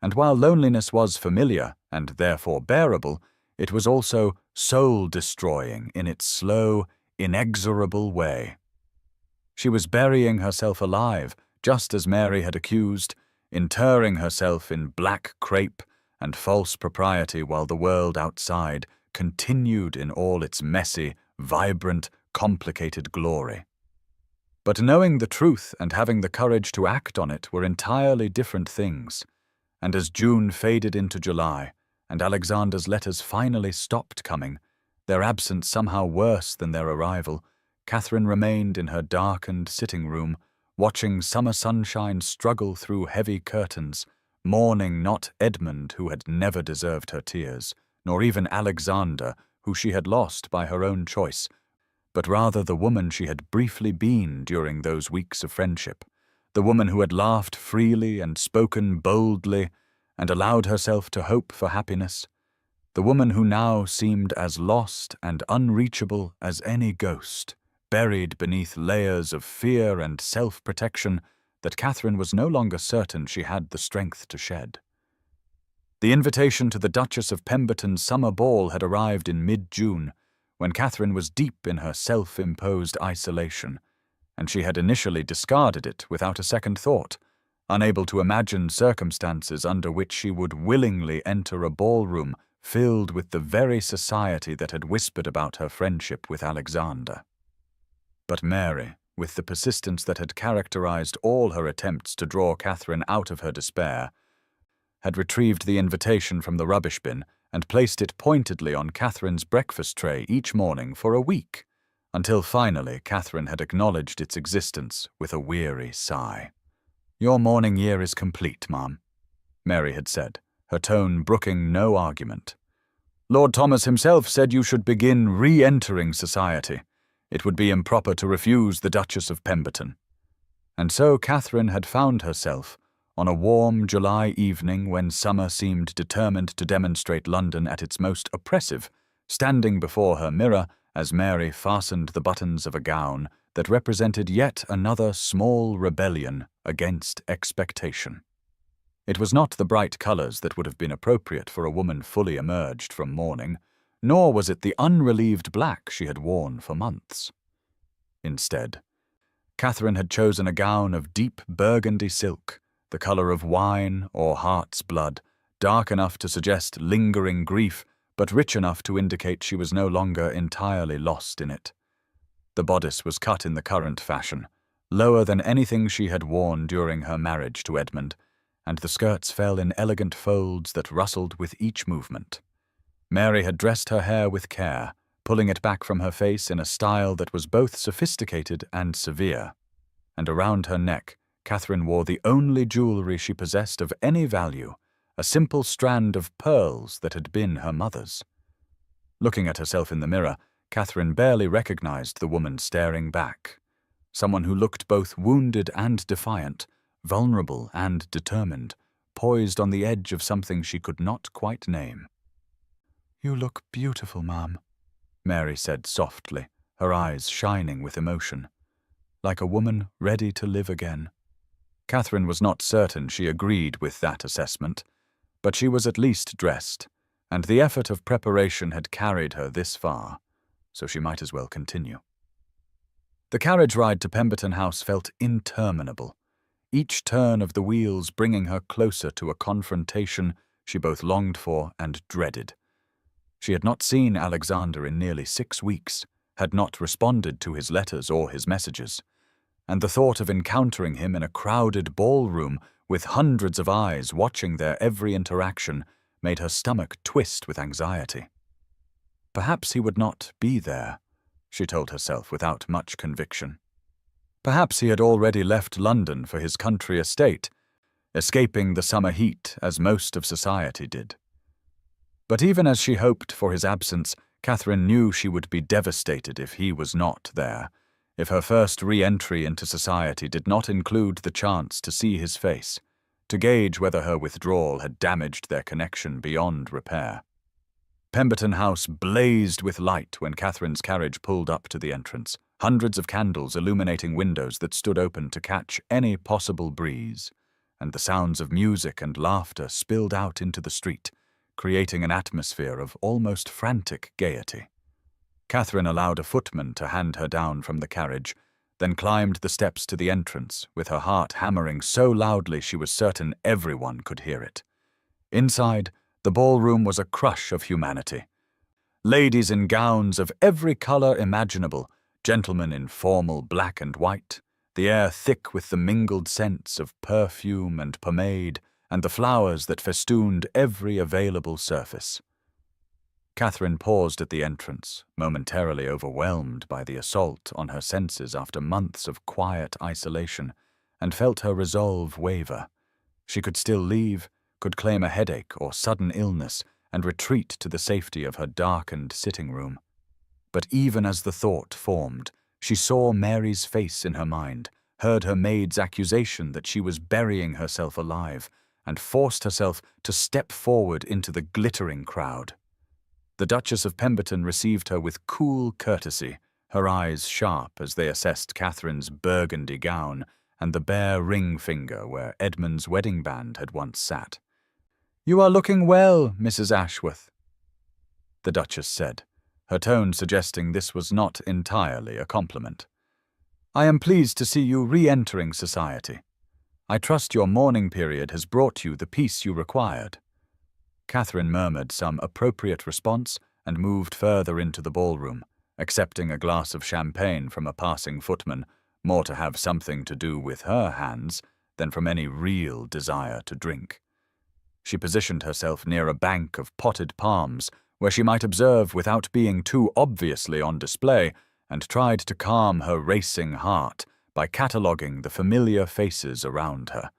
Speaker 1: And while loneliness was familiar and therefore bearable, it was also soul-destroying in its slow, inexorable way. She was burying herself alive, just as Mary had accused, interring herself in black crape and false propriety while the world outside continued in all its messy, vibrant, complicated glory. But knowing the truth and having the courage to act on it were entirely different things, and as June faded into July, and Alexander's letters finally stopped coming, their absence somehow worse than their arrival, Catherine remained in her darkened sitting room, watching summer sunshine struggle through heavy curtains, mourning not Edmund, who had never deserved her tears, nor even Alexander, who she had lost by her own choice, but rather the woman she had briefly been during those weeks of friendship, the woman who had laughed freely and spoken boldly and allowed herself to hope for happiness, the woman who now seemed as lost and unreachable as any ghost, buried beneath layers of fear and self-protection that Catherine was no longer certain she had the strength to shed. The invitation to the Duchess of Pemberton's summer ball had arrived in mid-June, when Catherine was deep in her self-imposed isolation, and she had initially discarded it without a second thought, unable to imagine circumstances under which she would willingly enter a ballroom filled with the very society that had whispered about her friendship with Alexander. But Mary, with the persistence that had characterized all her attempts to draw Catherine out of her despair, had retrieved the invitation from the rubbish bin and placed it pointedly on Catherine's breakfast tray each morning for a week, until finally Catherine had acknowledged its existence with a weary sigh. "Your mourning year is complete, ma'am," Mary had said, her tone brooking no argument. "Lord Thomas himself said you should begin re-entering society. It would be improper to refuse the Duchess of Pemberton." And so Catherine had found herself, on a warm July evening when summer seemed determined to demonstrate London at its most oppressive, standing before her mirror as Mary fastened the buttons of a gown that represented yet another small rebellion against expectation. It was not the bright colours that would have been appropriate for a woman fully emerged from mourning, nor was it the unrelieved black she had worn for months. Instead, Catherine had chosen a gown of deep burgundy silk, the colour of wine or heart's blood, dark enough to suggest lingering grief, but rich enough to indicate she was no longer entirely lost in it. The bodice was cut in the current fashion, lower than anything she had worn during her marriage to Edmund, and the skirts fell in elegant folds that rustled with each movement. Mary had dressed her hair with care, pulling it back from her face in a style that was both sophisticated and severe. And around her neck, Catherine wore the only jewelry she possessed of any value, a simple strand of pearls that had been her mother's. Looking at herself in the mirror, Catherine barely recognized the woman staring back, someone who looked both wounded and defiant, vulnerable and determined, poised on the edge of something she could not quite name. "You look beautiful, Ma'am," Mary said softly, her eyes shining with emotion, like a woman ready to live again. Catherine was not certain she agreed with that assessment, but she was at least dressed, and the effort of preparation had carried her this far, so she might as well continue. The carriage ride to Pemberton House felt interminable, each turn of the wheels bringing her closer to a confrontation she both longed for and dreaded. She had not seen Alexander in nearly 6 weeks, had not responded to his letters or his messages, and the thought of encountering him in a crowded ballroom with hundreds of eyes watching their every interaction made her stomach twist with anxiety. Perhaps he would not be there, she told herself without much conviction. Perhaps he had already left London for his country estate, escaping the summer heat as most of society did. But even as she hoped for his absence, Catherine knew she would be devastated if he was not there, if her first re-entry into society did not include the chance to see his face, to gauge whether her withdrawal had damaged their connection beyond repair. Pemberton House blazed with light when Catherine's carriage pulled up to the entrance, hundreds of candles illuminating windows that stood open to catch any possible breeze, and the sounds of music and laughter spilled out into the street, creating an atmosphere of almost frantic gaiety. Catherine allowed a footman to hand her down from the carriage, then climbed the steps to the entrance, with her heart hammering so loudly she was certain everyone could hear it. Inside, the ballroom was a crush of humanity. Ladies in gowns of every color imaginable, gentlemen in formal black and white, the air thick with the mingled scents of perfume and pomade and the flowers that festooned every available surface. Catherine paused at the entrance, momentarily overwhelmed by the assault on her senses after months of quiet isolation, and felt her resolve waver. She could still leave, could claim a headache or sudden illness, and retreat to the safety of her darkened sitting room. But even as the thought formed, she saw Mary's face in her mind, heard her maid's accusation that she was burying herself alive, and forced herself to step forward into the glittering crowd. The Duchess of Pemberton received her with cool courtesy, her eyes sharp as they assessed Catherine's burgundy gown and the bare ring finger where Edmund's wedding band had once sat. "You are looking well, Mrs. Ashworth," the Duchess said, her tone suggesting this was not entirely a compliment. "I am pleased to see you re-entering society. I trust your mourning period has brought you the peace you required." Catherine murmured some appropriate response and moved further into the ballroom, accepting a glass of champagne from a passing footman, more to have something to do with her hands than from any real desire to drink. She positioned herself near a bank of potted palms, where she might observe without being too obviously on display, and tried to calm her racing heart by cataloguing the familiar faces around her.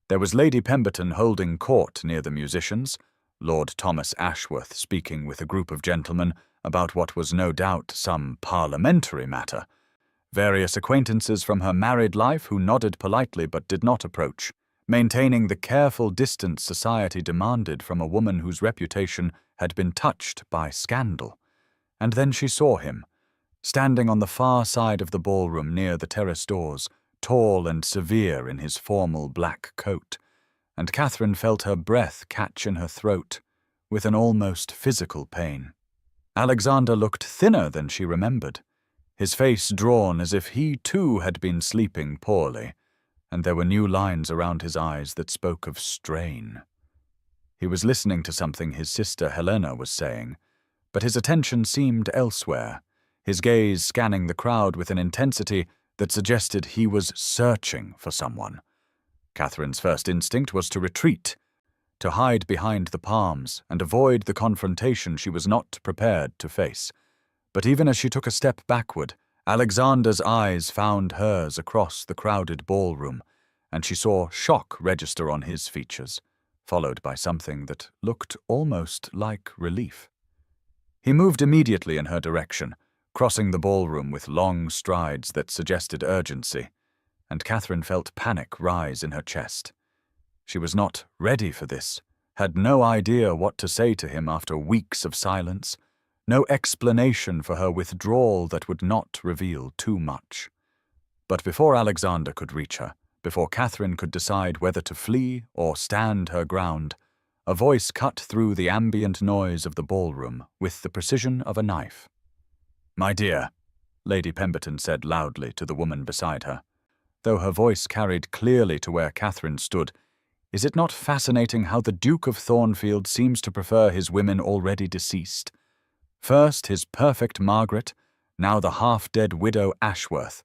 Speaker 1: There was Lady Pemberton holding court near the musicians, Lord Thomas Ashworth speaking with a group of gentlemen about what was no doubt some parliamentary matter, various acquaintances from her married life who nodded politely but did not approach, maintaining the careful distance society demanded from a woman whose reputation had been touched by scandal. And then she saw him, standing on the far side of the ballroom near the terrace doors, tall and severe in his formal black coat, and Catherine felt her breath catch in her throat, with an almost physical pain. Alexander looked thinner than she remembered, his face drawn as if he too had been sleeping poorly, and there were new lines around his eyes that spoke of strain. He was listening to something his sister Helena was saying, but his attention seemed elsewhere, his gaze scanning the crowd with an intensity that suggested he was searching for someone. Catherine's first instinct was to retreat, to hide behind the palms and avoid the confrontation she was not prepared to face. But even as she took a step backward, Alexander's eyes found hers across the crowded ballroom, and she saw shock register on his features, followed by something that looked almost like relief. He moved immediately in her direction, crossing the ballroom with long strides that suggested urgency, and Catherine felt panic rise in her chest. She was not ready for this, had no idea what to say to him after weeks of silence, no explanation for her withdrawal that would not reveal too much. But before Alexander could reach her, before Catherine could decide whether to flee or stand her ground, a voice cut through the ambient noise of the ballroom with the precision of a knife. "My dear," Lady Pemberton said loudly to the woman beside her, though her voice carried clearly to where Catherine stood. "Is it not fascinating how the Duke of Thornfield seems to prefer his women already deceased? First his perfect Margaret, now the half-dead widow Ashworth.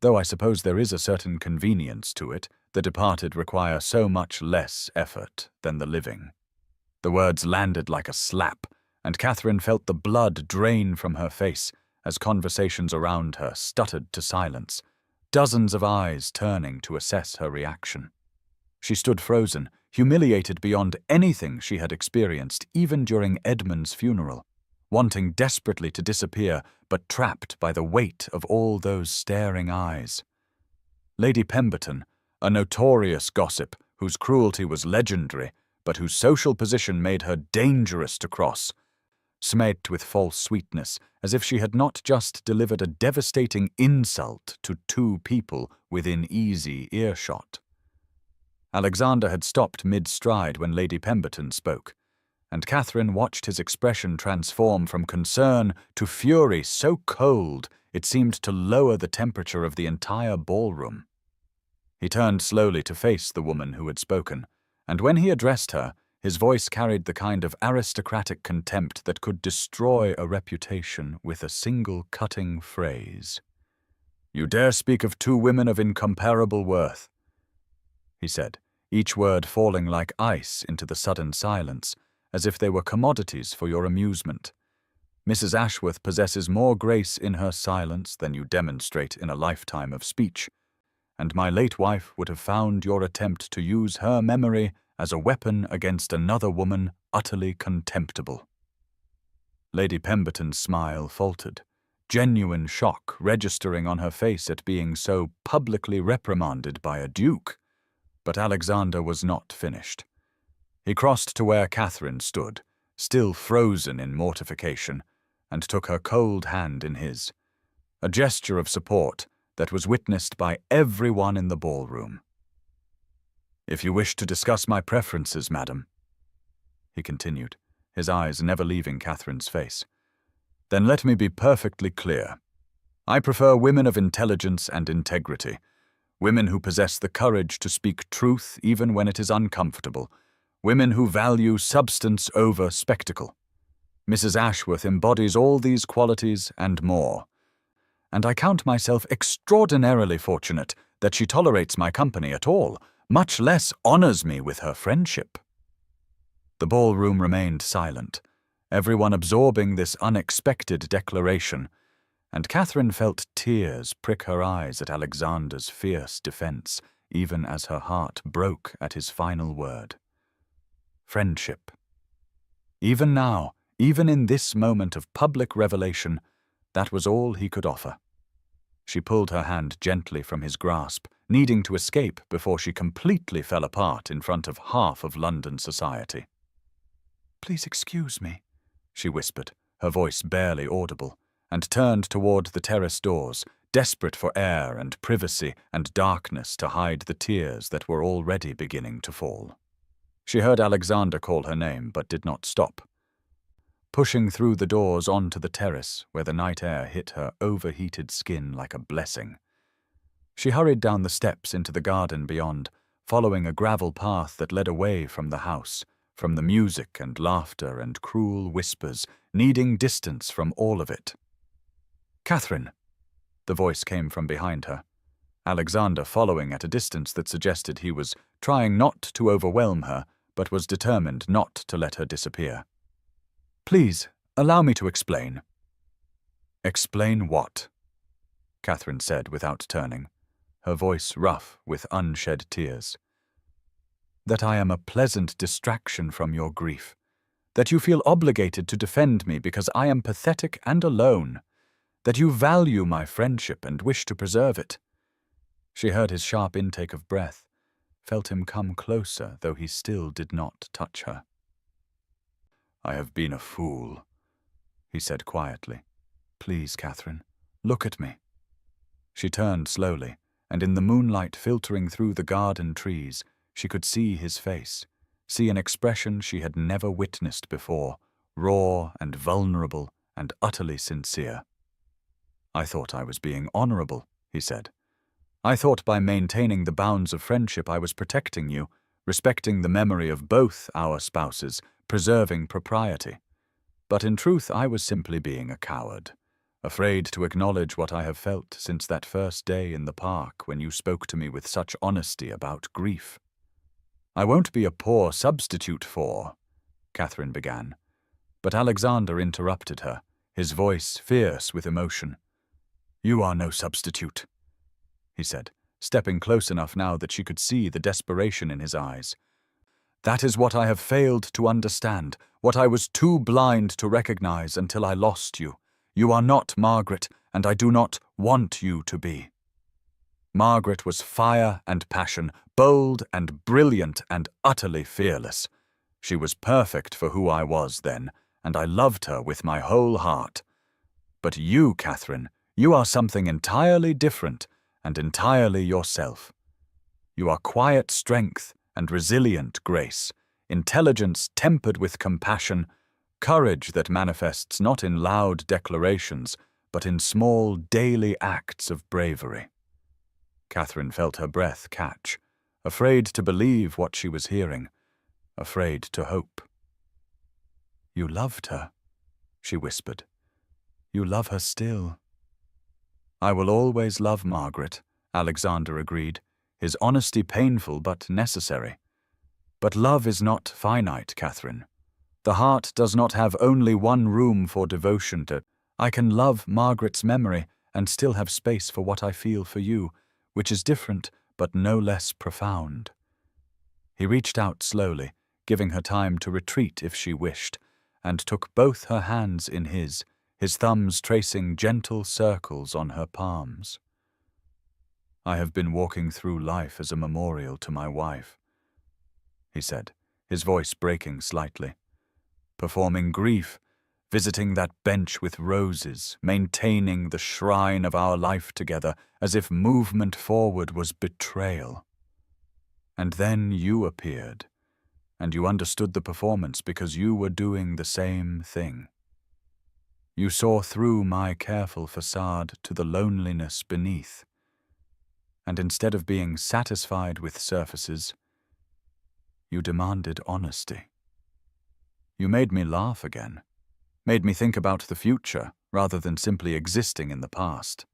Speaker 1: Though I suppose there is a certain convenience to it, the departed require so much less effort than the living." The words landed like a slap, and Catherine felt the blood drain from her face as conversations around her stuttered to silence, dozens of eyes turning to assess her reaction. She stood frozen, humiliated beyond anything she had experienced even during Edmund's funeral, wanting desperately to disappear, but trapped by the weight of all those staring eyes. Lady Pemberton, a notorious gossip whose cruelty was legendary, but whose social position made her dangerous to cross, smiled with false sweetness, as if she had not just delivered a devastating insult to two people within easy earshot. Alexander had stopped mid-stride when Lady Pemberton spoke, and Catherine watched his expression transform from concern to fury so cold it seemed to lower the temperature of the entire ballroom. He turned slowly to face the woman who had spoken, and when he addressed her, his voice carried the kind of aristocratic contempt that could destroy a reputation with a single cutting phrase. "You dare speak of two women of incomparable worth," he said, each word falling like ice into the sudden silence, as if they were commodities for your amusement. "Mrs. Ashworth possesses more grace in her silence than you demonstrate in a lifetime of speech, and my late wife would have found your attempt to use her memory as a weapon against another woman utterly contemptible." Lady Pemberton's smile faltered, genuine shock registering on her face at being so publicly reprimanded by a duke. But Alexander was not finished. He crossed to where Catherine stood, still frozen in mortification, and took her cold hand in his, a gesture of support that was witnessed by everyone in the ballroom. "If you wish to discuss my preferences, madam," he continued, his eyes never leaving Catherine's face, "then let me be perfectly clear. I prefer women of intelligence and integrity, women who possess the courage to speak truth even when it is uncomfortable, women who value substance over spectacle. Mrs. Ashworth embodies all these qualities and more, and I count myself extraordinarily fortunate that she tolerates my company at all, much less honors me with her friendship." The ballroom remained silent, everyone absorbing this unexpected declaration, and Catherine felt tears prick her eyes at Alexander's fierce defense, even as her heart broke at his final word. Friendship. Even now, even in this moment of public revelation, that was all he could offer. She pulled her hand gently from his grasp, needing to escape before she completely fell apart in front of half of London society. "Please excuse me," she whispered, her voice barely audible, and turned toward the terrace doors, desperate for air and privacy and darkness to hide the tears that were already beginning to fall. She heard Alexander call her name, but did not stop. Pushing through the doors onto the terrace, where the night air hit her overheated skin like a blessing, she hurried down the steps into the garden beyond, following a gravel path that led away from the house, from the music and laughter and cruel whispers, needing distance from all of it. "Catherine!" The voice came from behind her, Alexander following at a distance that suggested he was trying not to overwhelm her, but was determined not to let her disappear. "Please, allow me to explain." "Explain what?" Catherine said without turning, her voice rough with unshed tears. "That I am a pleasant distraction from your grief. That you feel obligated to defend me because I am pathetic and alone. That you value my friendship and wish to preserve it." She heard his sharp intake of breath, felt him come closer, though he still did not touch her. "I have been a fool," he said quietly. "Please, Catherine, look at me." She turned slowly, and in the moonlight filtering through the garden trees, she could see his face, see an expression she had never witnessed before, raw and vulnerable and utterly sincere. "I thought I was being honorable," he said. "I thought by maintaining the bounds of friendship I was protecting you, respecting the memory of both our spouses, preserving propriety. But in truth I was simply being a coward, afraid to acknowledge what I have felt since that first day in the park when you spoke to me with such honesty about grief." "I won't be a poor substitute for—" Catherine began. But Alexander interrupted her, his voice fierce with emotion. "You are no substitute," he said, stepping close enough now that she could see the desperation in his eyes. "That is what I have failed to understand, what I was too blind to recognize until I lost you. You are not Margaret, and I do not want you to be. Margaret was fire and passion, bold and brilliant and utterly fearless. She was perfect for who I was then, and I loved her with my whole heart. But you, Catherine, you are something entirely different and entirely yourself. You are quiet strength and resilient grace, intelligence tempered with compassion, courage that manifests not in loud declarations, but in small daily acts of bravery." Catherine felt her breath catch, afraid to believe what she was hearing, afraid to hope. "You loved her," she whispered. "You love her still." "I will always love Margaret," Alexander agreed, his honesty painful but necessary. "But love is not finite, Catherine. The heart does not have only one room for devotion to. I can love Margaret's memory and still have space for what I feel for you, which is different but no less profound." He reached out slowly, giving her time to retreat if she wished, and took both her hands in his thumbs tracing gentle circles on her palms. "I have been walking through life as a memorial to my wife," he said, his voice breaking slightly. "Performing grief, visiting that bench with roses, maintaining the shrine of our life together as if movement forward was betrayal. And then you appeared, and you understood the performance because you were doing the same thing. You saw through my careful facade to the loneliness beneath, and instead of being satisfied with surfaces, you demanded honesty. You made me laugh again, made me think about the future rather than simply existing in the past.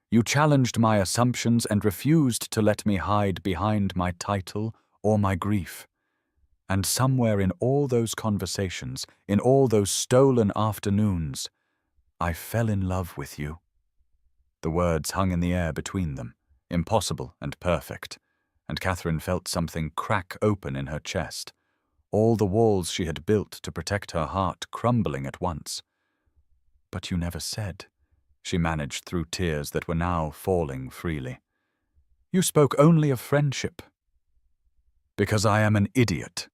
Speaker 1: You challenged my assumptions and refused to let me hide behind my title or my grief. And somewhere in all those conversations, in all those stolen afternoons, I fell in love with you." The words hung in the air between them, impossible and perfect, and Catherine felt something crack open in her chest, all the walls she had built to protect her heart crumbling at once. "But you never said," she managed through tears that were now falling freely. "You spoke only of friendship." "Because I am an idiot,"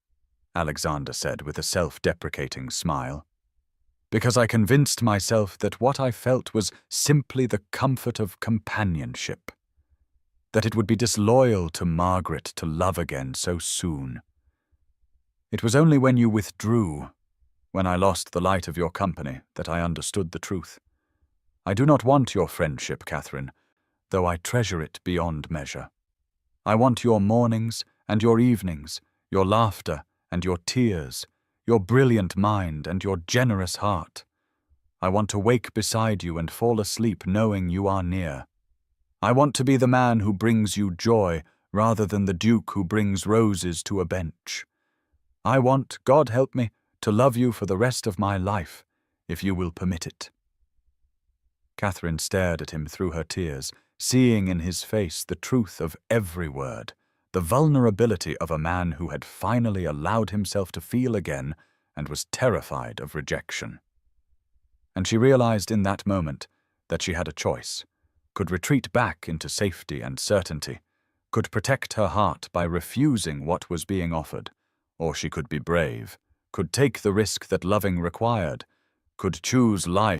Speaker 1: Alexander said with a self-deprecating smile. "Because I convinced myself that what I felt was simply the comfort of companionship, that it would be disloyal to Margaret to love again so soon. It was only when you withdrew, when I lost the light of your company, that I understood the truth. I do not want your friendship, Catherine, though I treasure it beyond measure. I want your mornings and your evenings, your laughter and your tears, your brilliant mind and your generous heart. I want to wake beside you and fall asleep knowing you are near. I want to be the man who brings you joy rather than the duke who brings roses to a bench. I want, God help me, to love you for the rest of my life, if you will permit it." Catherine stared at him through her tears, seeing in his face the truth of every word, the vulnerability of a man who had finally allowed himself to feel again and was terrified of rejection. And she realized in that moment that she had a choice, could retreat back into safety and certainty, could protect her heart by refusing what was being offered, or she could be brave, could take the risk that loving required, could choose life